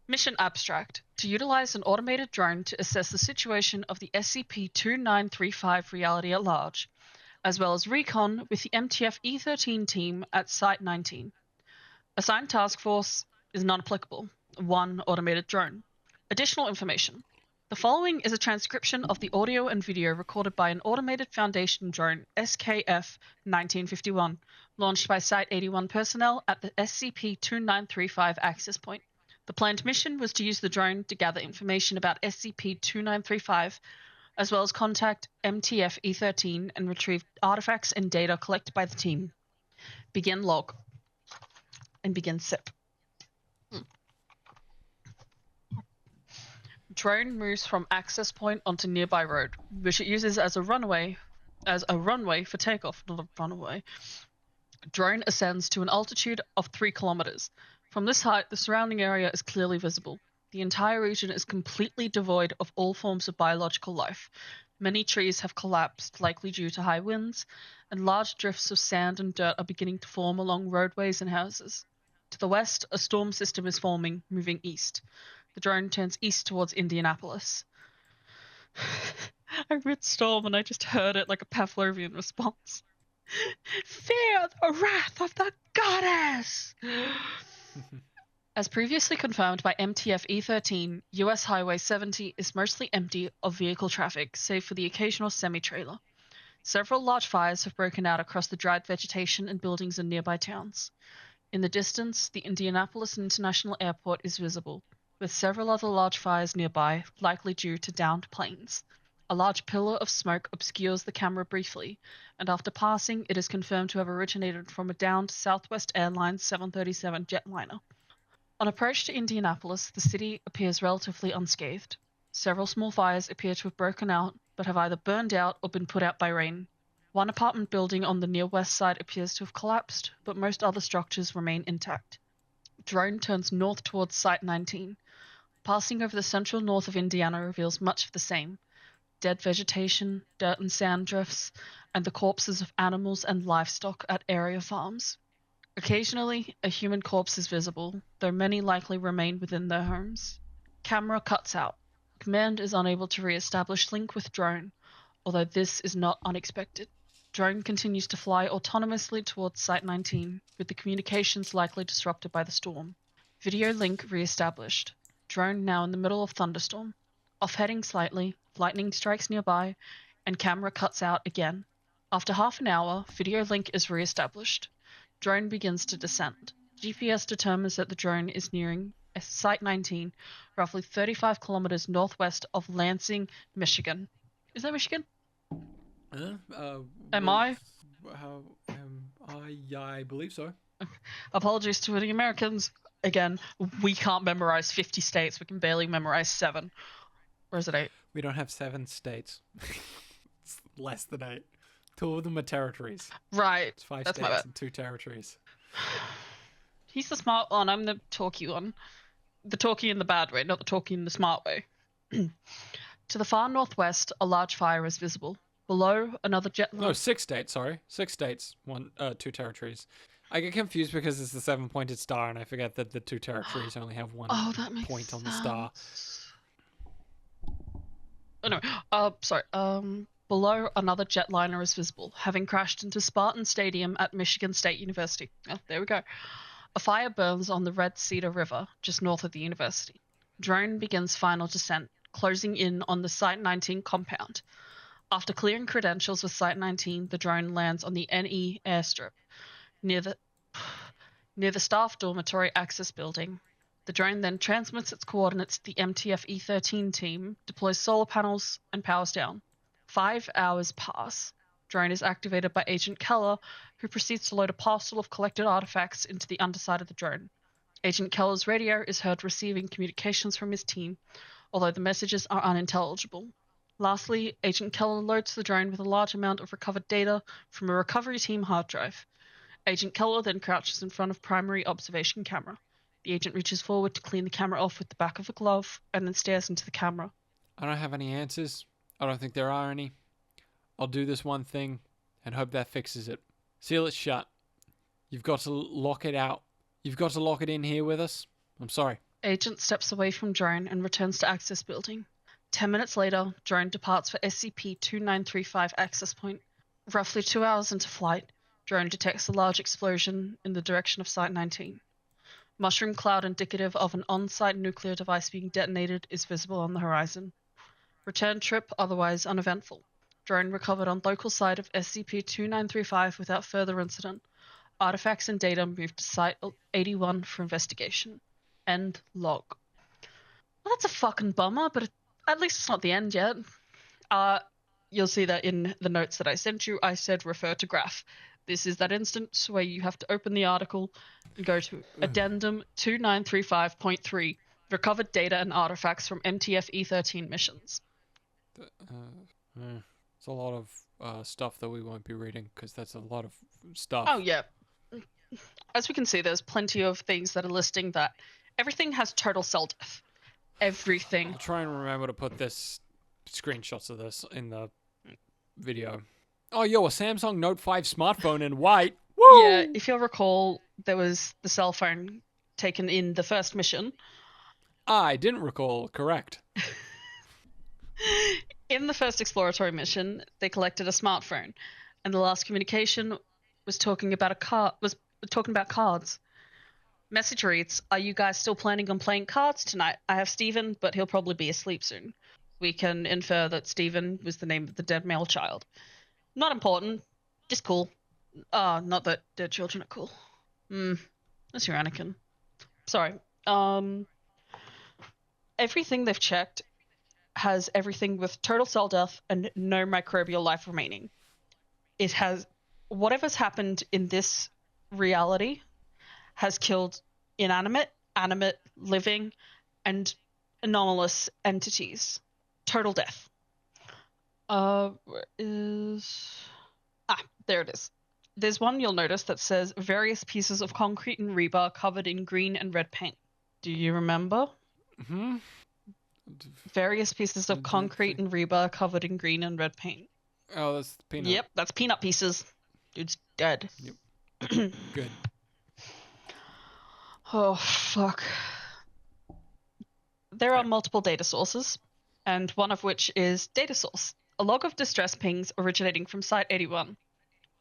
Mission Abstract: to utilize an automated drone to assess the situation of the SCP-2935 reality at large, as well as recon with the MTF E13 team at Site 19. Assigned task force is non-applicable. 1 automated drone. Additional information. The following is a transcription of the audio and video recorded by an automated Foundation drone SKF-1951, launched by Site 81 personnel at the SCP-2935 access point. The planned mission was to use the drone to gather information about SCP-2935, as well as contact MTF E13 and retrieve artifacts and data collected by the team. Begin log. And begin SIP. Drone moves from access point onto nearby road, which it uses as a runway for takeoff, not a runaway. Drone ascends to an altitude of 3 kilometers. From this height, the surrounding area is clearly visible. The entire region is completely devoid of all forms of biological life. Many trees have collapsed, likely due to high winds, and large drifts of sand and dirt are beginning to form along roadways and houses. To the west, a storm system is forming, moving east. The drone turns east towards Indianapolis. I read storm and I just heard it like a Pavlovian response. Fear the wrath of the goddess! As previously confirmed by MTF E13, US Highway 70 is mostly empty of vehicle traffic, save for the occasional semi-trailer. Several large fires have broken out across the dried vegetation and buildings in nearby towns. In the distance, the Indianapolis International Airport is visible, with several other large fires nearby, likely due to downed planes. A large pillar of smoke obscures the camera briefly, and after passing, it is confirmed to have originated from a downed Southwest Airlines 737 jetliner. On approach to Indianapolis, the city appears relatively unscathed. Several small fires appear to have broken out, but have either burned out or been put out by rain. One apartment building on the near west side appears to have collapsed, but most other structures remain intact. Drone turns north towards Site 19. Passing over the central north of Indiana reveals much of the same. Dead vegetation, dirt and sand drifts, and the corpses of animals and livestock at area farms. Occasionally, a human corpse is visible, though many likely remain within their homes. Camera cuts out. Command is unable to re-establish link with drone, although this is not unexpected. Drone continues to fly autonomously towards Site 19, with the communications likely disrupted by the storm. Video link re-established. Drone now in the middle of thunderstorm. Off-heading slightly, lightning strikes nearby, and camera cuts out again. After half an hour, video link is re-established. Drone begins to descend. GPS determines that the drone is nearing Site 19, roughly 35 kilometers northwest of Lansing, Michigan. Is that Michigan? Am I? I believe so. Apologies to any Americans. Again, we can't memorize 50 states. We can barely memorize 7. Or is it 8? We don't have 7 states. It's less than 8. 2 of them are territories. Right. It's 5 That's states and 2 territories. He's the smart one. I'm the talky one. The talky in the bad way, not the talky in the smart way. To the far northwest, a large fire is visible. Below, another jet... No, 6 states, sorry. 6 states, 2 territories. I get confused because it's the 7-pointed star, and I forget that the 2 territories only have 1 point on the star. Anyway, sorry. Below, another jetliner is visible, having crashed into Spartan Stadium at Michigan State University. Oh, there we go. A fire burns on the Red Cedar River, just north of the university. Drone begins final descent, closing in on the Site 19 compound. After clearing credentials with Site 19, the drone lands on the NE airstrip, near the staff dormitory access building. The drone then transmits its coordinates to the MTF E13 team, deploys solar panels, and powers down. 5 hours pass. Drone is activated by Agent Keller, who proceeds to load a parcel of collected artifacts into the underside of the drone. Agent Keller's radio is heard receiving communications from his team, although the messages are unintelligible. Lastly, Agent Keller loads the drone with a large amount of recovered data from a recovery team hard drive. Agent Keller then crouches in front of primary observation camera. The agent reaches forward to clean the camera off with the back of a glove, and then stares into the camera. I don't have any answers. I don't think there are any. I'll do this one thing and hope that fixes it. Seal it shut. You've got to lock it out. You've got to lock it in here with us. I'm sorry. Agent steps away from drone and returns to access building. 10 minutes later, drone departs for SCP-2935 access point. Roughly 2 hours into flight, drone detects a large explosion in the direction of Site-19. Mushroom cloud indicative of an on-site nuclear device being detonated is visible on the horizon. Return trip otherwise uneventful. Drone recovered on local site of SCP-2935 without further incident. Artifacts and data moved to Site-81 for investigation. End log. Well, that's a fucking bummer, but at least it's not the end yet. You'll see that in the notes that I sent you, I said refer to graph. This is that instance where you have to open the article and go to Addendum 2935.3, recovered data and artifacts from MTF E13 missions. It's a lot of stuff that we won't be reading because that's a lot of stuff. Oh, yeah. As we can see, there's plenty of things that are listing that everything has total cell death. Everything. I'll try and remember to put this screenshots of this in the video. Oh, yo, a Samsung Note 5 smartphone in white. Woo! Yeah, if you'll recall, there was the cell phone taken in the first mission. I didn't recall. Correct. In the first exploratory mission, they collected a smartphone, and the last communication was talking about cards. Message reads, "Are you guys still planning on playing cards tonight? I have Steven, but he'll probably be asleep soon." We can infer that Steven was the name of the dead male child. Not important, just cool. Not that dead children are cool. That's your Anakin. Sorry. Everything they've checked has everything with total cell death and no microbial life remaining. It has whatever's happened in this reality has killed inanimate, animate, living, and anomalous entities. Total death. There it is. There's one you'll notice that says various pieces of concrete and rebar covered in green and red paint. Do you remember? Mm-hmm. Various pieces of concrete and rebar covered in green and red paint. Oh, that's peanut. Yep, that's peanut pieces. Dude's dead. Yep. Good. Oh, fuck. There are multiple data sources, and one of which is data source, a log of distress pings originating from Site-81.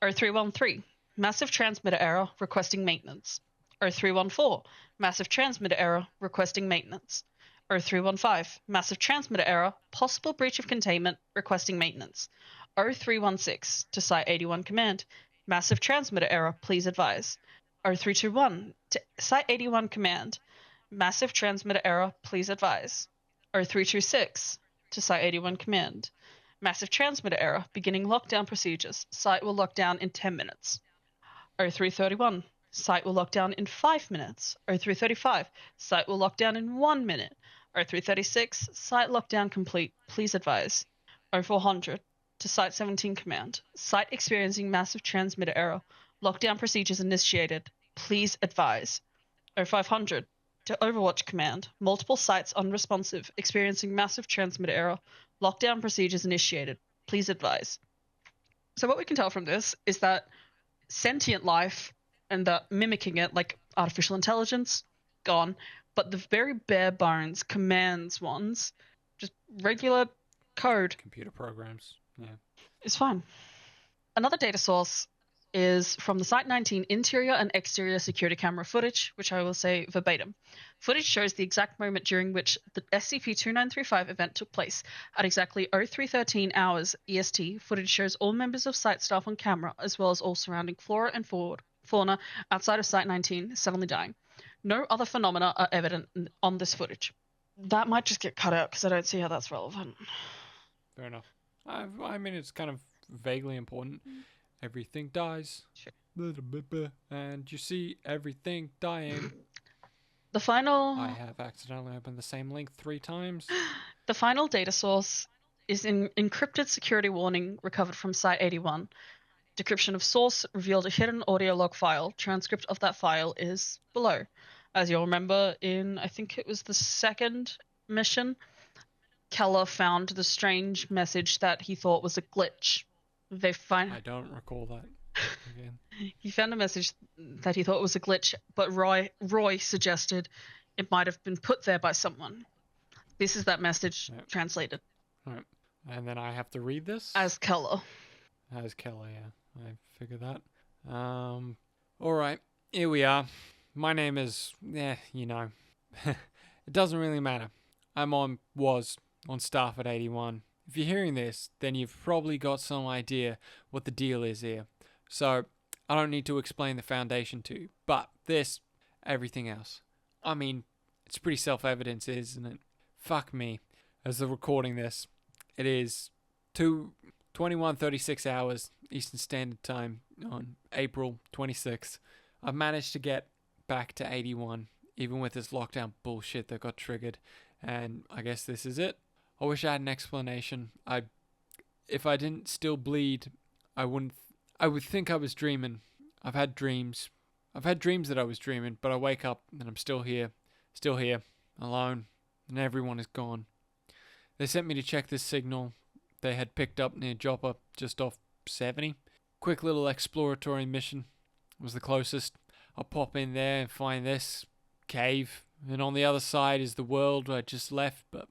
0313, massive transmitter error requesting maintenance. 0314, massive transmitter error requesting maintenance. 0315, massive transmitter error, possible breach of containment, requesting maintenance. 0316, to Site-81 command, massive transmitter error, please advise. 0321, to Site-81 command, massive transmitter error, please advise. 0326, to Site-81 command, massive transmitter error, beginning lockdown procedures, site will lock down in 10 minutes. 0331, site will lock down in 5 minutes. 0335, site will lock down in 1 minute. 0336, site lockdown complete, please advise. 0400, to Site-17 command, site experiencing massive transmitter error, lockdown procedures initiated, please advise. 0500, to Overwatch command, multiple sites unresponsive, experiencing massive transmitter error, lockdown procedures initiated, please advise. So what we can tell from this is that sentient life and the mimicking it, like artificial intelligence, gone, but the very bare bones commands ones, just regular code, Computer programs. Yeah. is fine. Another data source is from the Site-19 interior and exterior security camera footage, which I will say verbatim. Footage shows the exact moment during which the SCP-2935 event took place. At exactly 0313 hours EST, footage shows all members of Site staff on camera, as well as all surrounding flora and fauna outside of Site-19 suddenly dying. No other phenomena are evident on this footage. That might just get cut out because I don't see how that's relevant. Fair enough. I mean, it's kind of vaguely important. Everything dies. Sure. And you see everything dying. The final... I have accidentally opened the same link 3 times. The final data source is an encrypted security warning recovered from Site-81. Decryption of source revealed a hidden audio log file. Transcript of that file is below. As you'll remember in, I think it was the second mission, Keller found the strange message that he thought was a glitch They find I don't recall that. Again. he found a message that he thought was a glitch, but Roy suggested it might have been put there by someone. This is that message translated. All right. And then I have to read this? As Keller. As Keller, yeah. I figured that. All right. Here we are. My name is, you know. It doesn't really matter. Was on staff at 81. If you're hearing this, then you've probably got some idea what the deal is here. So, I don't need to explain the foundation to you. But this, everything else. I mean, it's pretty self-evident, isn't it? Fuck me. As they're recording this, it is 21:36 hours Eastern Standard Time on April 26th. I've managed to get back to 81, even with this lockdown bullshit that got triggered. And I guess this is it. I wish I had an explanation. If I didn't still bleed, I would think I was dreaming. I've had dreams that I was dreaming, but I wake up and I'm still here, alone, and everyone is gone. They sent me to check this signal they had picked up near Joppa, just off 70. Quick little exploratory mission was the closest. I'll pop in there and find this cave, and on the other side is the world I just left, but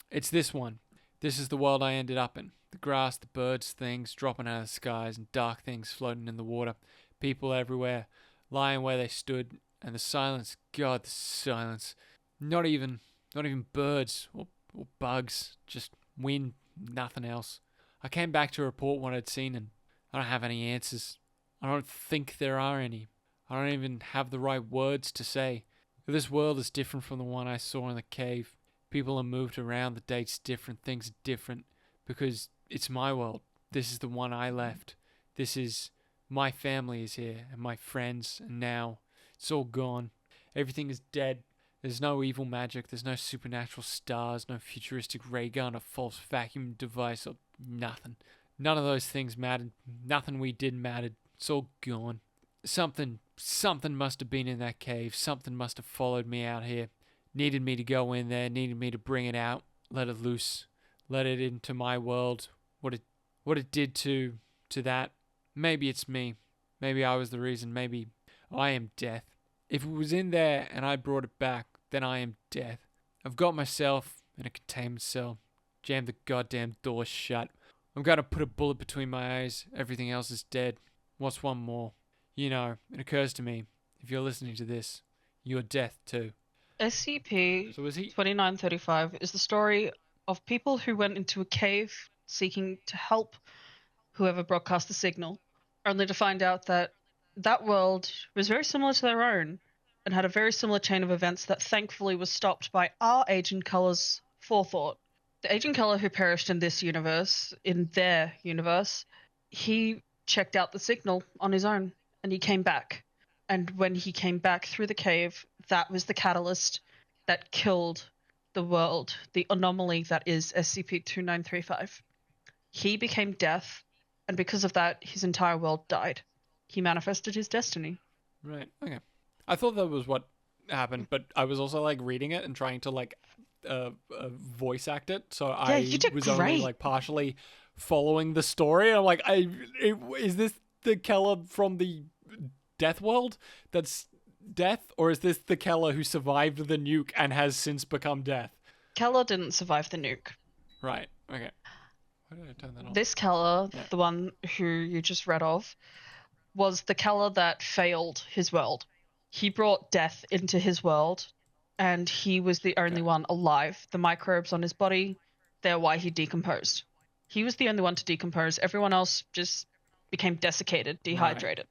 it's this one. This is the world I ended up in. The grass, the birds, things dropping out of the skies, and dark things floating in the water. People everywhere, lying where they stood, and the silence. God, the silence. Not even birds or bugs. Just wind, nothing else. I came back to report what I'd seen, and I don't have any answers. I don't think there are any. I don't even have the right words to say. This world is different from the one I saw in the cave. People are moved around, the date's different, things are different, because it's my world. This is the one I left. This is, my family is here, and my friends, and now, it's all gone. Everything is dead. There's no evil magic, there's no supernatural stars, no futuristic ray gun, a false vacuum device, or nothing. None of those things mattered. Nothing we did mattered. It's all gone. Something must have been in that cave. Something must have followed me out here. Needed me to go in there, needed me to bring it out, let it loose, let it into my world. What it did to that. Maybe it's me. Maybe I was the reason. Maybe I am death. If it was in there and I brought it back, then I am death. I've got myself in a containment cell. Jammed the goddamn door shut. I'm gonna put a bullet between my eyes. Everything else is dead. What's one more? You know, it occurs to me, if you're listening to this, you're death too. SCP-2935 is the story of people who went into a cave seeking to help whoever broadcast the signal, only to find out that that world was very similar to their own and had a very similar chain of events that thankfully was stopped by our Agent Culler's forethought. The Agent Culler who perished in their universe, he checked out the signal on his own and he came back. And when he came back through the cave, that was the catalyst that killed the world, the anomaly that is SCP-2935. He became death, and because of that, his entire world died. He manifested his destiny. Right, okay. I thought that was what happened, but I was also, reading it and trying to, voice act it, so I was only, partially following the story. I'm like, is this the Keller from the Death World that's death, or is this the Keller who survived the nuke and has since become death? Keller didn't survive the nuke. Right, okay. Why did I turn that off? This Keller, the one who you just read of, was the Keller that failed his world. He brought death into his world, and he was the only one alive. The microbes on his body, they're why he decomposed. He was the only one to decompose. Everyone else just became desiccated, dehydrated. Right.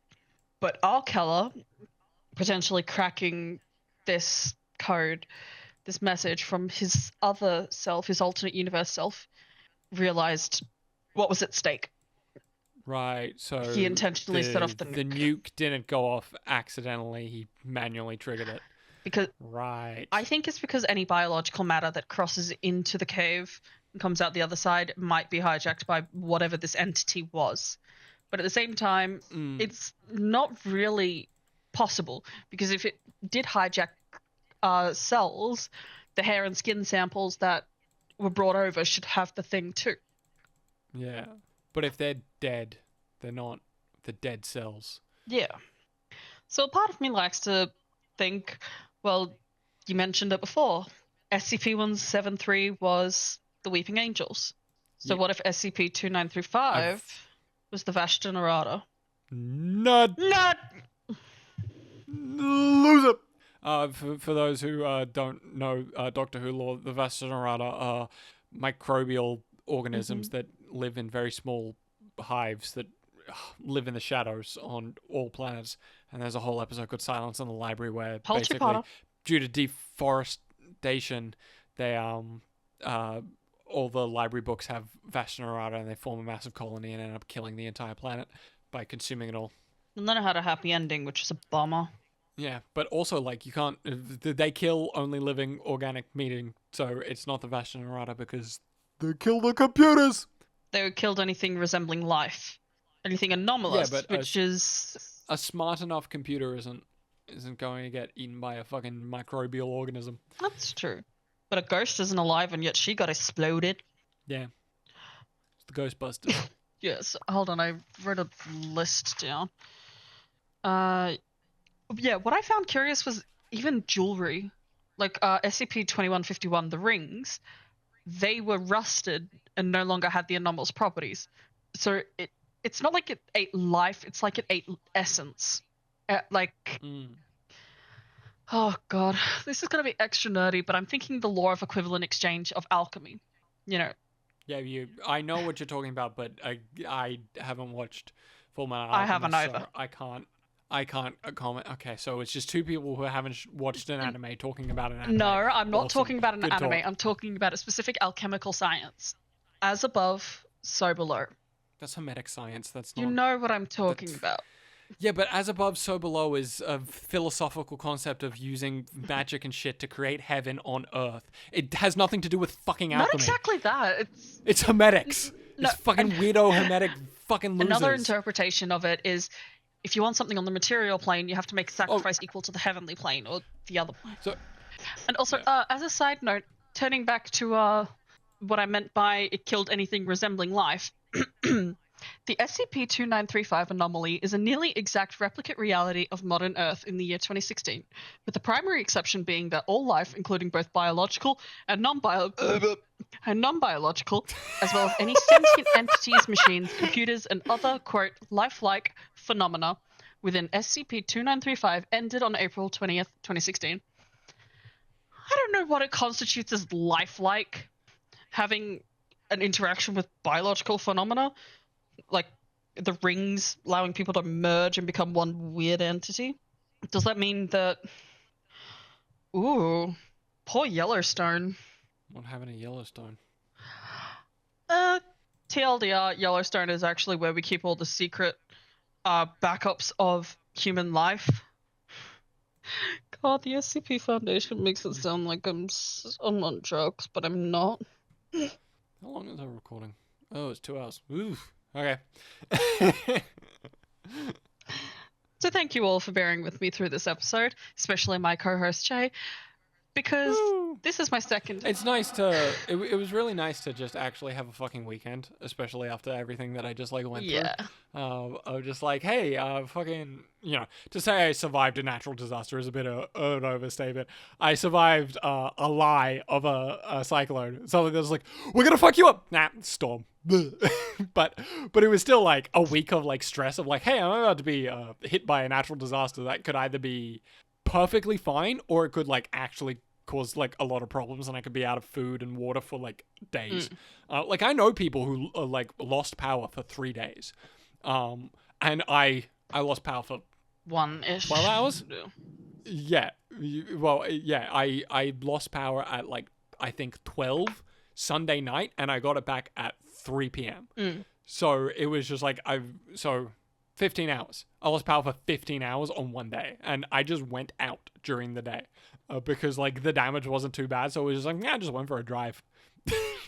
But our Keller, potentially cracking this code, this message from his other self, his alternate universe self, realized what was at stake. Right, so he intentionally set off the nuke. The nuke didn't go off accidentally, he manually triggered it. Because right. I think it's because any biological matter that crosses into the cave and comes out the other side might be hijacked by whatever this entity was. But at the same time, it's not really possible, because if it did hijack cells, the hair and skin samples that were brought over should have the thing too. Yeah. But if they're dead, they're not the dead cells. Yeah. So a part of me likes to think, well, you mentioned it before. SCP-173 was the Weeping Angels. So Yeah. what if SCP-2935 was the Vashta Nerada? Nut! Loser! For those who don't know Doctor Who lore, the Vashta Nerada are microbial organisms that live in very small hives that live in the shadows on all planets. And there's a whole episode called Silence in the Library where basically, due to deforestation, they all the library books have Vashta Nerada and they form a massive colony and end up killing the entire planet by consuming it all. And then it had a happy ending, which is a bummer. Yeah, but also, like, you can't... They kill only living organic meat, so it's not the Vashta Nerada because they kill the computers! They killed anything resembling life. Anything anomalous, which is... A smart enough computer isn't going to get eaten by a fucking microbial organism. That's true. But a ghost isn't alive, and yet she got exploded. Yeah. It's the Ghostbusters. Yes. Hold on, I wrote a list down. Yeah, what I found curious was even jewelry. Like SCP-2151, the rings, they were rusted and no longer had the anomalous properties. So it's not like it ate life, it's like it ate essence. Oh god, this is going to be extra nerdy, but I'm thinking the law of equivalent exchange of alchemy. You know. Yeah, I know what you're talking about, but I haven't watched Full Metal Alchemist. I haven't either. So I can't comment. Okay, so it's just two people who haven't watched an anime talking about an anime. No, I'm not Awesome. talking about an Good anime. talk. I'm talking about a specific alchemical science. As above, so below. That's hermetic science. That's not... You know what I'm talking about. Yeah, but as above, so below is a philosophical concept of using magic and shit to create heaven on Earth. It has nothing to do with fucking alchemy. Not exactly that. It's hermetics. No, It's fucking weirdo hermetic fucking losers. Another interpretation of it is, if you want something on the material plane, you have to make a sacrifice equal to the heavenly plane or the other plane. So, and also, as a side note, turning back to what I meant by it killed anything resembling life, the SCP-2935 anomaly is a nearly exact replicate reality of modern Earth in the year 2016, with the primary exception being that all life, including both biological and non-biological, as well as any sentient entities, machines, computers, and other, quote, lifelike phenomena within SCP-2935 ended on April 20th, 2016. I don't know what it constitutes as lifelike, having an interaction with biological phenomena, like the rings allowing people to merge and become one weird entity. Does that mean that... Ooh, poor Yellowstone. What happened to Yellowstone? TLDR, Yellowstone is actually where we keep all the secret backups of human life. God, the SCP Foundation makes it sound like I'm on drugs, but I'm not. How long is that recording? Oh, it's 2 hours. Oof. Okay. So thank you all for bearing with me through this episode, especially my co-host Jay, because this is my second. It's nice to... It was really nice to just actually have a fucking weekend, especially after everything that I just, like, went through. I was just like, hey, fucking... You know, to say I survived a natural disaster is a bit of an overstatement. I survived a lie of a cyclone. Something that was like, we're gonna fuck you up! Nah, storm. but it was still, like, a week of, like, stress of, like, hey, I'm about to be hit by a natural disaster that could either be perfectly fine or it could, like, actually cause, like, a lot of problems and I could be out of food and water for, like, days. Like, I know people who, like, lost power for 3 days. And I lost power for 1-ish. 12 hours? Yeah. Well, yeah, I lost power at, like, I think 12 Sunday night, and I got it back at 3 p.m. So it was just like, 15 hours. I lost power for 15 hours on one day, and I just went out during the day because, like, the damage wasn't too bad, so it was just like, yeah, I just went for a drive.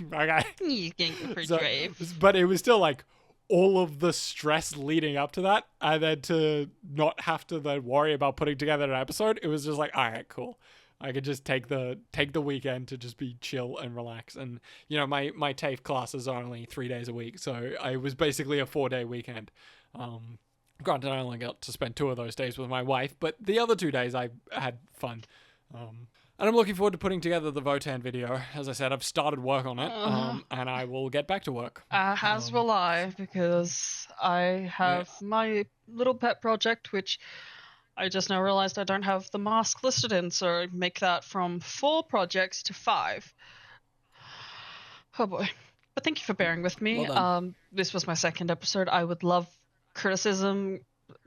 Okay. You can go for a drive. But it was still, like, all of the stress leading up to that, and then to not have to then worry about putting together an episode, it was just like, all right, cool. I could just take the weekend to just be chill and relax. And my TAFE classes are only 3 days a week, so it was basically a 4-day weekend. Granted, I only got to spend 2 of those days with my wife, but the other 2 days I had fun. And I'm looking forward to putting together the Votan video. As I said, I've started work on it, and I will get back to work. As will I, because I have my little pet project, which I just now realized I don't have the mask listed in, so I make that from 4 projects to 5. Oh boy. But thank you for bearing with me. Well done. This was my 2nd episode. I would love criticism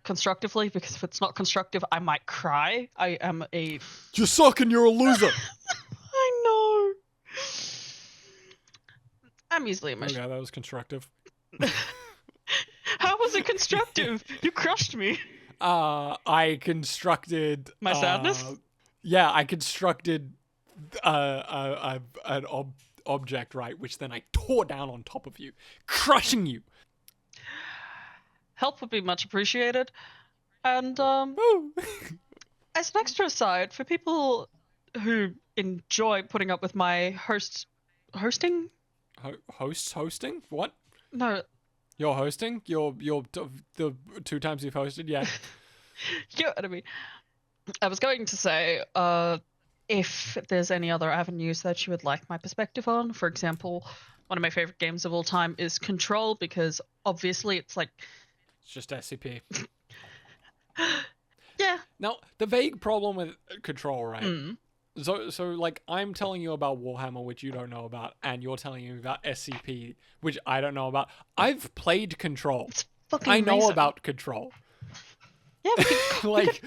constructively, because if it's not constructive, I might cry. I am a... You suck and you're a loser! I know. I'm easily emotional. Okay, that was constructive. How was it constructive? You crushed me. I constructed... My sadness? Yeah, I constructed an object, right, which then I tore down on top of you, crushing you. Help would be much appreciated. And as an extra aside, for people who enjoy putting up with my hosting? Hosting? What? No. You're hosting? The 2 times you've hosted? Yeah. You know what I mean. I was going to say, if there's any other avenues that you would like my perspective on, for example, one of my favorite games of all time is Control, because obviously it's like... It's just SCP. Yeah. Now, the vague problem with Control, right? So like, I'm telling you about Warhammer, which you don't know about, and you're telling me about SCP, which I don't know about. I've played Control. It's fucking I know amazing. about Control. Yeah, we could like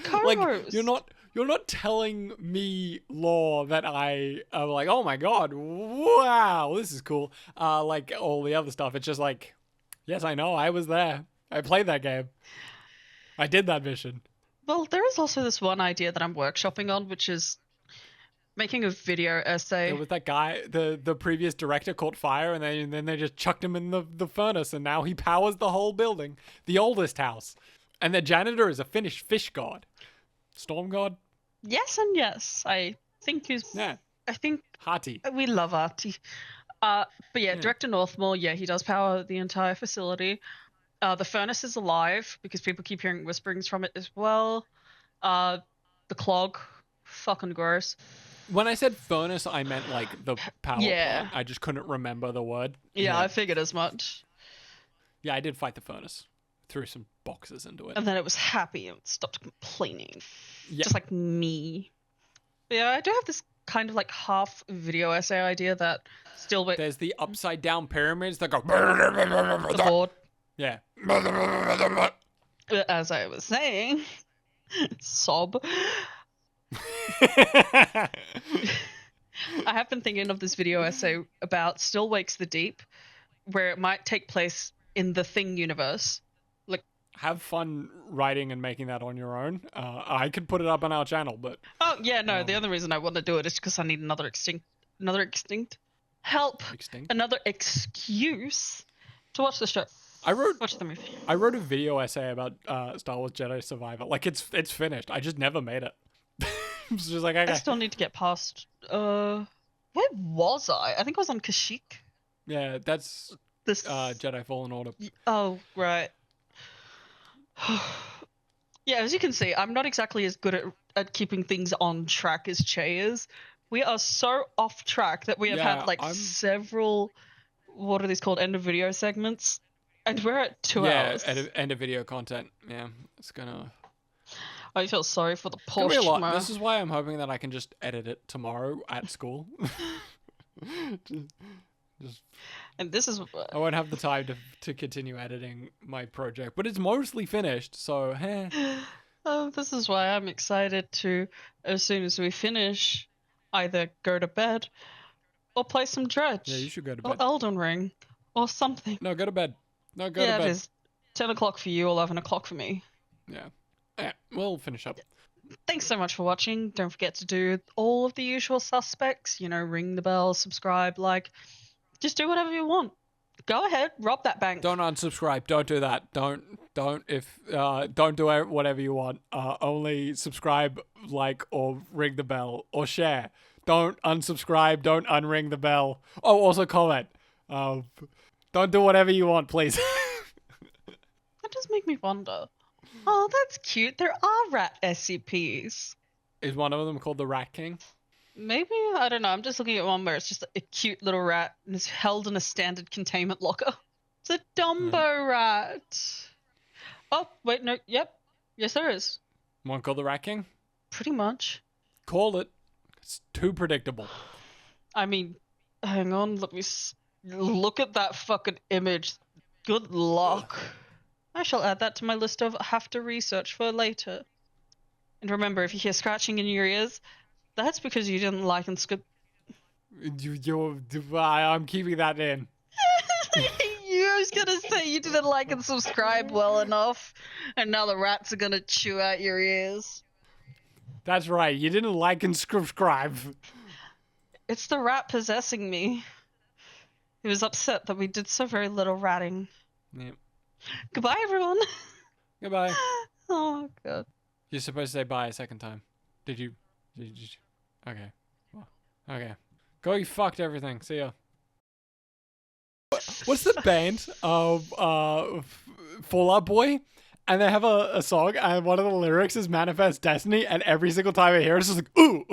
you're not telling me lore that I am like, oh my god, wow, this is cool. Like all the other stuff. It's just like, yes, I know, I was there. I played that game. I did that mission. Well, there is also this one idea that I'm workshopping on, which is making a video essay. There was that guy, the previous director caught fire, and then they just chucked him in the furnace, and now he powers the whole building, the oldest house. And the janitor is a Finnish fish god. Storm god? Yes and yes. I think he's... Yeah. I think... Hati. We love Artie. But yeah, Director Northmore, yeah, he does power the entire facility. The furnace is alive, because people keep hearing whisperings from it as well. The clog, fucking gross. When I said furnace, I meant like the power Yeah. plant. I just couldn't remember the word. Yeah, I figured as much. Yeah, I did fight the furnace. Threw some boxes into it. And then it was happy and stopped complaining. Yeah. Just like me. But yeah, I do have this kind of like half video essay idea that still... There's the upside down pyramids that go... The board. Yeah. As I was saying, sob. I have been thinking of this video essay about Still Wakes the Deep, where it might take place in the Thing universe. Like, have fun writing and making that on your own. I could put it up on our channel, but... Oh, yeah, no, the other reason I want to do it is because I need another extinct another excuse to watch the show. Watch the movie. I wrote a video essay about Star Wars Jedi Survivor. Like, it's finished. I just never made it. It's just like, okay. I still need to get past... Where was I? I think I was on Kashyyyk. Yeah, that's Jedi Fallen Order. Oh, right. Yeah, as you can see, I'm not exactly as good at keeping things on track as Che is. We are so off track that we have had like several... What are these called? End of video segments? And we're at 2 hours. Yeah, end of video content. Yeah, it's gonna... I feel sorry for the poor It's gonna be a lot. schmo. This is why I'm hoping that I can just edit it tomorrow at school. just, and this is... I won't have the time to continue editing my project, but it's mostly finished, so... this is why I'm excited to, as soon as we finish, either go to bed or play some Dredge. Yeah, you should go to or bed. Elden Ring or something. No, go to bed. No, go to Yeah, bed. it is 10 o'clock for you, 11 o'clock for me. Yeah. Yeah, we'll finish up. Thanks so much for watching. Don't forget to do all of the usual suspects. You know, ring the bell, subscribe, like. Just do whatever you want. Go ahead, rob that bank. Don't unsubscribe. Don't do that. Don't do whatever you want. Only subscribe, like, or ring the bell or share. Don't unsubscribe. Don't unring the bell. Oh, also comment. Don't do whatever you want, please. That does make me wonder. Oh, that's cute. There are rat SCPs. Is one of them called the Rat King? Maybe, I don't know. I'm just looking at one where it's just a cute little rat and it's held in a standard containment locker. It's a Dumbo rat. Oh, wait, no. Yep. Yes, there is. One called the Rat King? Pretty much. Called it. It's too predictable. I mean, hang on. Look at that fucking image. Good luck. I shall add that to my list of have to research for later. And remember, if you hear scratching in your ears, that's because you didn't like and skip. I'm keeping that in. I was gonna say you didn't like and subscribe well enough, and now the rats are gonna chew out your ears. That's right. You didn't like and subscribe. It's the rat possessing me. He was upset that we did so very little ratting. Yep. Goodbye, everyone. Goodbye. Oh, God. You're supposed to say bye a second time. Did you? Okay. Well, okay. Go, you fucked everything. See ya. What's the band of Fallout Boy? And they have a song, and one of the lyrics is Manifest Destiny, and every single time I hear it, it's just like, ooh,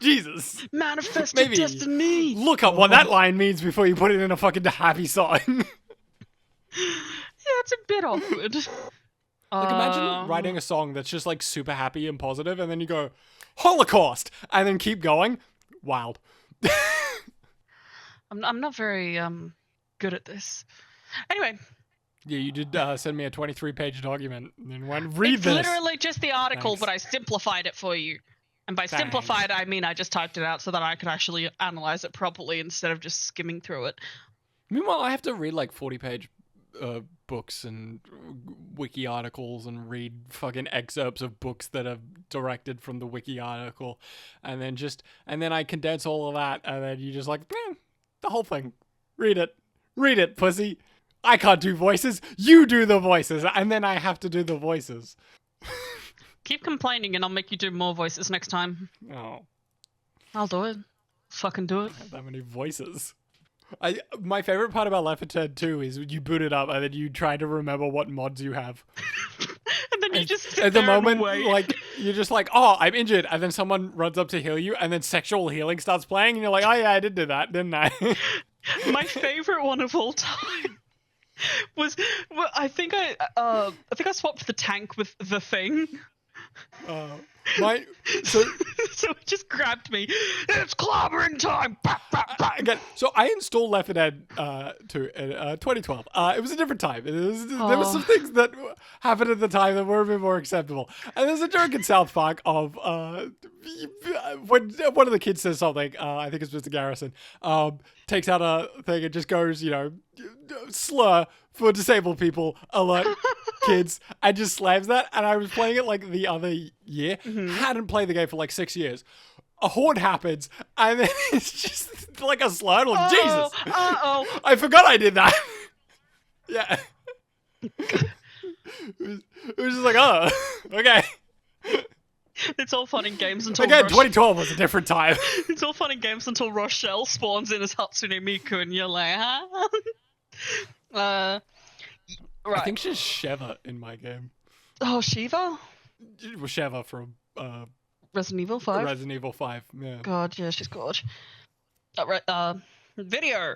Jesus. Manifest Maybe destiny. Look up what that line means before you put it in a fucking happy song. Yeah, it's a bit awkward. Like, imagine writing a song that's just, like, super happy and positive, and then you go, Holocaust, and then keep going. Wild. I'm not very good at this. Anyway. Yeah, you did send me a 23-page document, and then went, read this. It's literally just the article, Thanks. but I simplified it for you. And by simplified, I mean I just typed it out so that I could actually analyze it properly instead of just skimming through it. Meanwhile, I have to read, like, 40-page books and wiki articles and read fucking excerpts of books that are directed from the wiki article, and then I condense all of that, and then you just like, the whole thing. Read it, pussy. I can't do voices. You do the voices, and then I have to do the voices. Keep complaining, and I'll make you do more voices next time. Oh, I'll do it. Fucking do it. I have that many voices. My favorite part about Left 4 Dead 2 is you boot it up and then you try to remember what mods you have. And then you just sit at the there moment, and wait. like, you're just like, oh, I'm injured, and then someone runs up to heal you, and then sexual healing starts playing, and you're like, oh yeah, I did do that, didn't I? My favorite one of all time was, I think I swapped the tank with the thing. So it just grabbed me. It's clobbering time. Again, so I installed Left 4 Dead 2 in 2012. It was a different time. There was some things that happened at the time that were a bit more acceptable. And there's a joke in South Park of when one of the kids says something, I think it's Mr. Garrison, takes out a thing and just goes, slur for disabled people, alert kids, and just slams that. And I was playing it like the other year, hadn't played the game for like 6 years. A horde happens, and then it's just like a slur. I'm like, Jesus! I forgot I did that. Yeah. It was just like, oh, okay. It's all fun in games until again, 2012 was a different time. It's all fun in games until Rochelle spawns in as Hatsune Miku, and you're like, huh? Right. I think she's Sheva in my game. Oh, Shiva? It was Sheva from Resident Evil 5? Resident Evil 5, yeah. God, yeah, she's good. Right, video.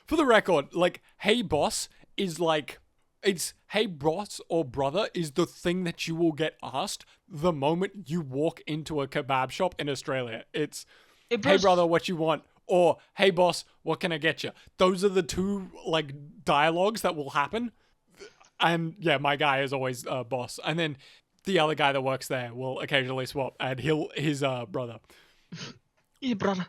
For the record, like, hey boss is like, it's hey boss or brother is the thing that you will get asked the moment you walk into a kebab shop in Australia. It's, hey brother, what you want? Or, hey boss, what can I get you? Those are the two, like, dialogues that will happen. And, yeah, my guy is always boss. And then the other guy that works there will occasionally swap, and his brother. Yeah, brother.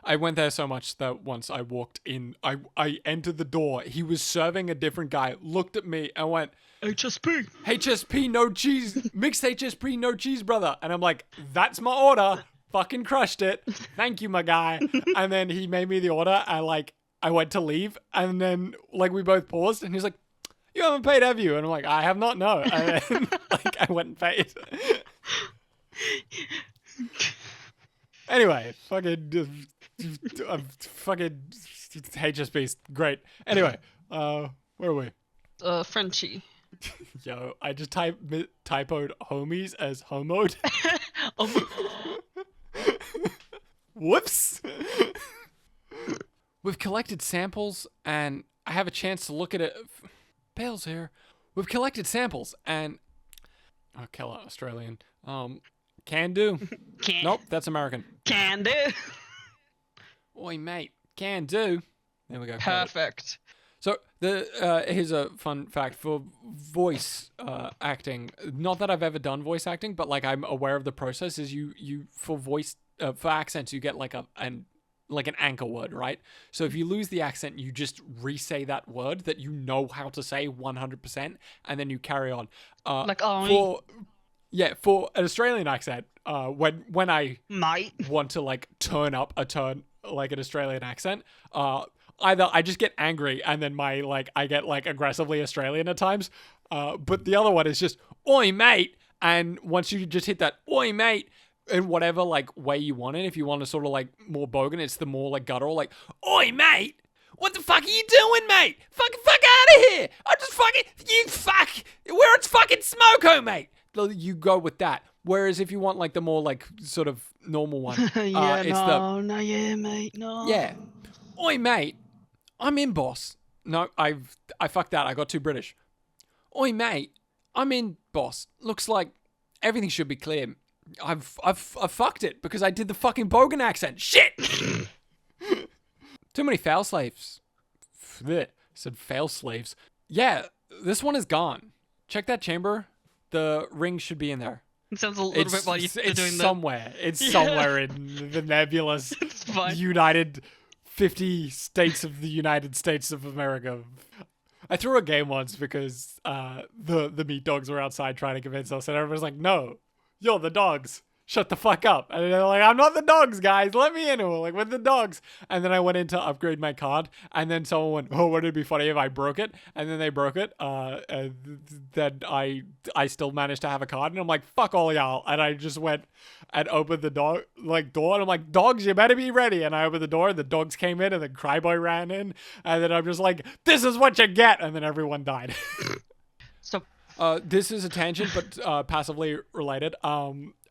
I went there so much that once I walked in, I entered the door. He was serving a different guy, looked at me, and went, HSP, no cheese. Mixed HSP, no cheese, brother. And I'm like, that's my order. Fucking crushed it. Thank you, my guy. And then he made me the order, and like I went to leave, and then like we both paused, and he's like, "You haven't paid, have you?" And I'm like, "I have not, no." And then, like I went and paid. Anyway, fucking HSP's great. Anyway, where are we? Frenchie. Yo, I just typoed homies as homoed. Oh, Whoops. We've collected samples, and I have a chance to look at it. Bale's here. We've collected samples, and Keller, Australian. Can do. Nope, that's American. Can do. Oi, mate. Can do. There we go. Perfect. So here's a fun fact for voice acting. Not that I've ever done voice acting, but like I'm aware of the process. Is you for voice for accents you get like an anchor word, right? So if you lose the accent, you just re-say that word that you know how to say 100%, and then you carry on. For an Australian accent, when I want to like turn up a turn like an Australian accent, either I just get angry and then I get like aggressively Australian at times, but the other one is just oi mate, and once you just hit that oi mate in whatever like way you want it, if you want to sort of like more bogan, it's the more like guttural, like oi mate, what the fuck are you doing, mate? Fuck out of here! I just where it's fucking smoko, mate. You go with that. Whereas if you want like the more like sort of normal one, mate, no. Yeah. Oi, mate, I'm in, boss. No, I fucked that. I got too British. Oi, mate, I'm in, boss. Looks like everything should be clear. I've fucked it because I did the fucking bogan accent. Shit! Too many fail slaves. Said fail slaves. Yeah, this one is gone. Check that chamber. The ring should be in there. It sounds a little bit like you're doing somewhere. It's somewhere in the nebulous United 50 states of the United States of America. I threw a game once because the meat dogs were outside trying to convince us, and everyone's like, "No, you're the dogs. Shut the fuck up." And they're like, "I'm not the dogs, guys. Let me in." And we're like, "With the dogs." And then I went in to upgrade my card, and then someone went, "Oh, wouldn't it be funny if I broke it?" And then they broke it. And then I still managed to have a card, and I'm like, "Fuck all y'all." And I just went and opened the door, and I'm like, "Dogs, you better be ready." And I opened the door, and the dogs came in, and then Cryboy ran in, and then I'm just like, "This is what you get." And then everyone died. So this is a tangent, but passively related.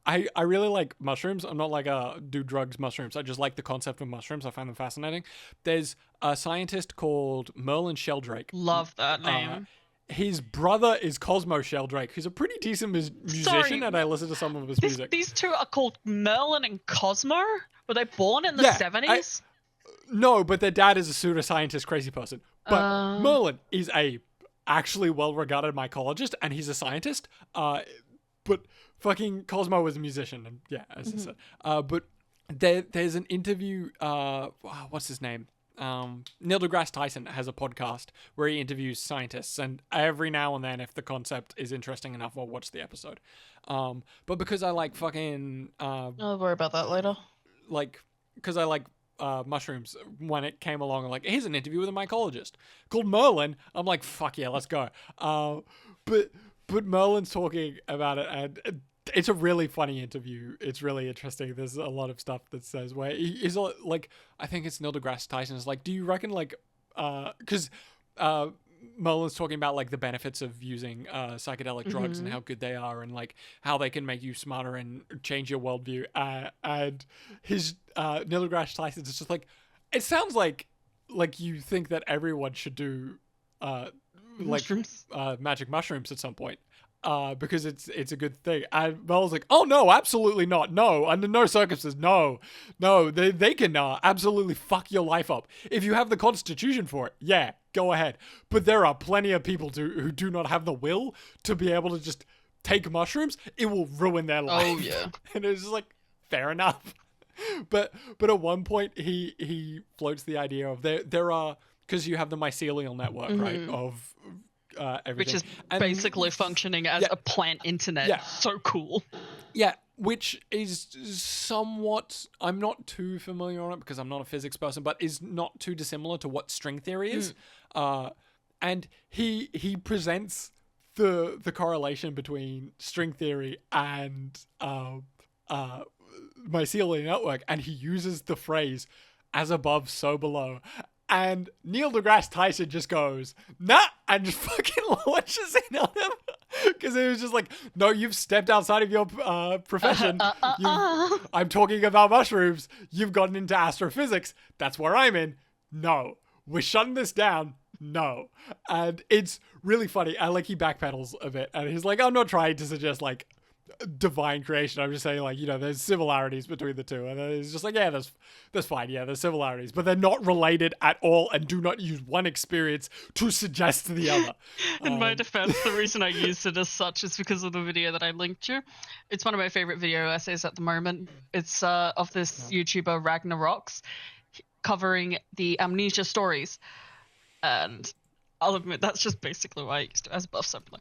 I really like mushrooms. I'm not like a do drugs mushrooms. I just like the concept of mushrooms. I find them fascinating. There's a scientist called Merlin Sheldrake. Love that name. His brother is Cosmo Sheldrake, who's a pretty decent musician, and I listen to some of his music. These two are called Merlin and Cosmo? Were they born in the 70s? No, but their dad is a pseudoscientist crazy person. But Merlin is a actually well-regarded mycologist, and he's a scientist. But fucking Cosmo was a musician, and yeah, as I said. But there's an interview. What's his name? Neil deGrasse Tyson has a podcast where he interviews scientists, and every now and then, if the concept is interesting enough, I'll watch the episode. But because I like fucking, I'll worry about that later. Because I like mushrooms, when it came along, I'm like, here's an interview with a mycologist called Merlin. I'm like, fuck yeah, let's go. But Merlin's talking about it, and it's a really funny interview. It's really interesting. There's a lot of stuff that says where he's like, I think it's Neil deGrasse Tyson is like, do you reckon like, because Merlin's talking about like the benefits of using psychedelic drugs and how good they are, and like how they can make you smarter and change your worldview. And his Neil deGrasse Tyson is just like, it sounds like you think that everyone should do mushrooms? Magic mushrooms at some point. Because it's a good thing. And Mel's like, oh no, absolutely not. No, under no circumstances. No, they can absolutely fuck your life up. If you have the constitution for it, yeah, go ahead. But there are plenty of people who do not have the will to be able to just take mushrooms. It will ruin their life. Oh yeah. And it's just like, fair enough. But at one point he floats the idea of there are, because you have the mycelial network, right, of everything. Which is basically functioning as a plant internet. Yeah. So cool. Yeah, which is somewhat, I'm not too familiar on it because I'm not a physics person, but is not too dissimilar to what string theory is. And he presents the correlation between string theory and mycelial network, and he uses the phrase "as above, so below." And Neil deGrasse Tyson just goes, nah, and just fucking launches in on him. Because it was just like, no, you've stepped outside of your profession. I'm talking about mushrooms. You've gotten into astrophysics. That's where I'm in. No. We're shutting this down. No. And it's really funny. I like he backpedals a bit. And he's like, I'm not trying to suggest like divine creation. I'm just saying like, there's similarities between the two. And then he's just like, yeah, that's fine. Yeah, there's similarities. But they're not related at all and do not use one experience to suggest the other. In my defense, the reason I used it as such is because of the video that I linked you. It's one of my favorite video essays at the moment. It's of this YouTuber Ragnarox covering the amnesia stories. And I'll admit that's just basically why I used it as buff sampling.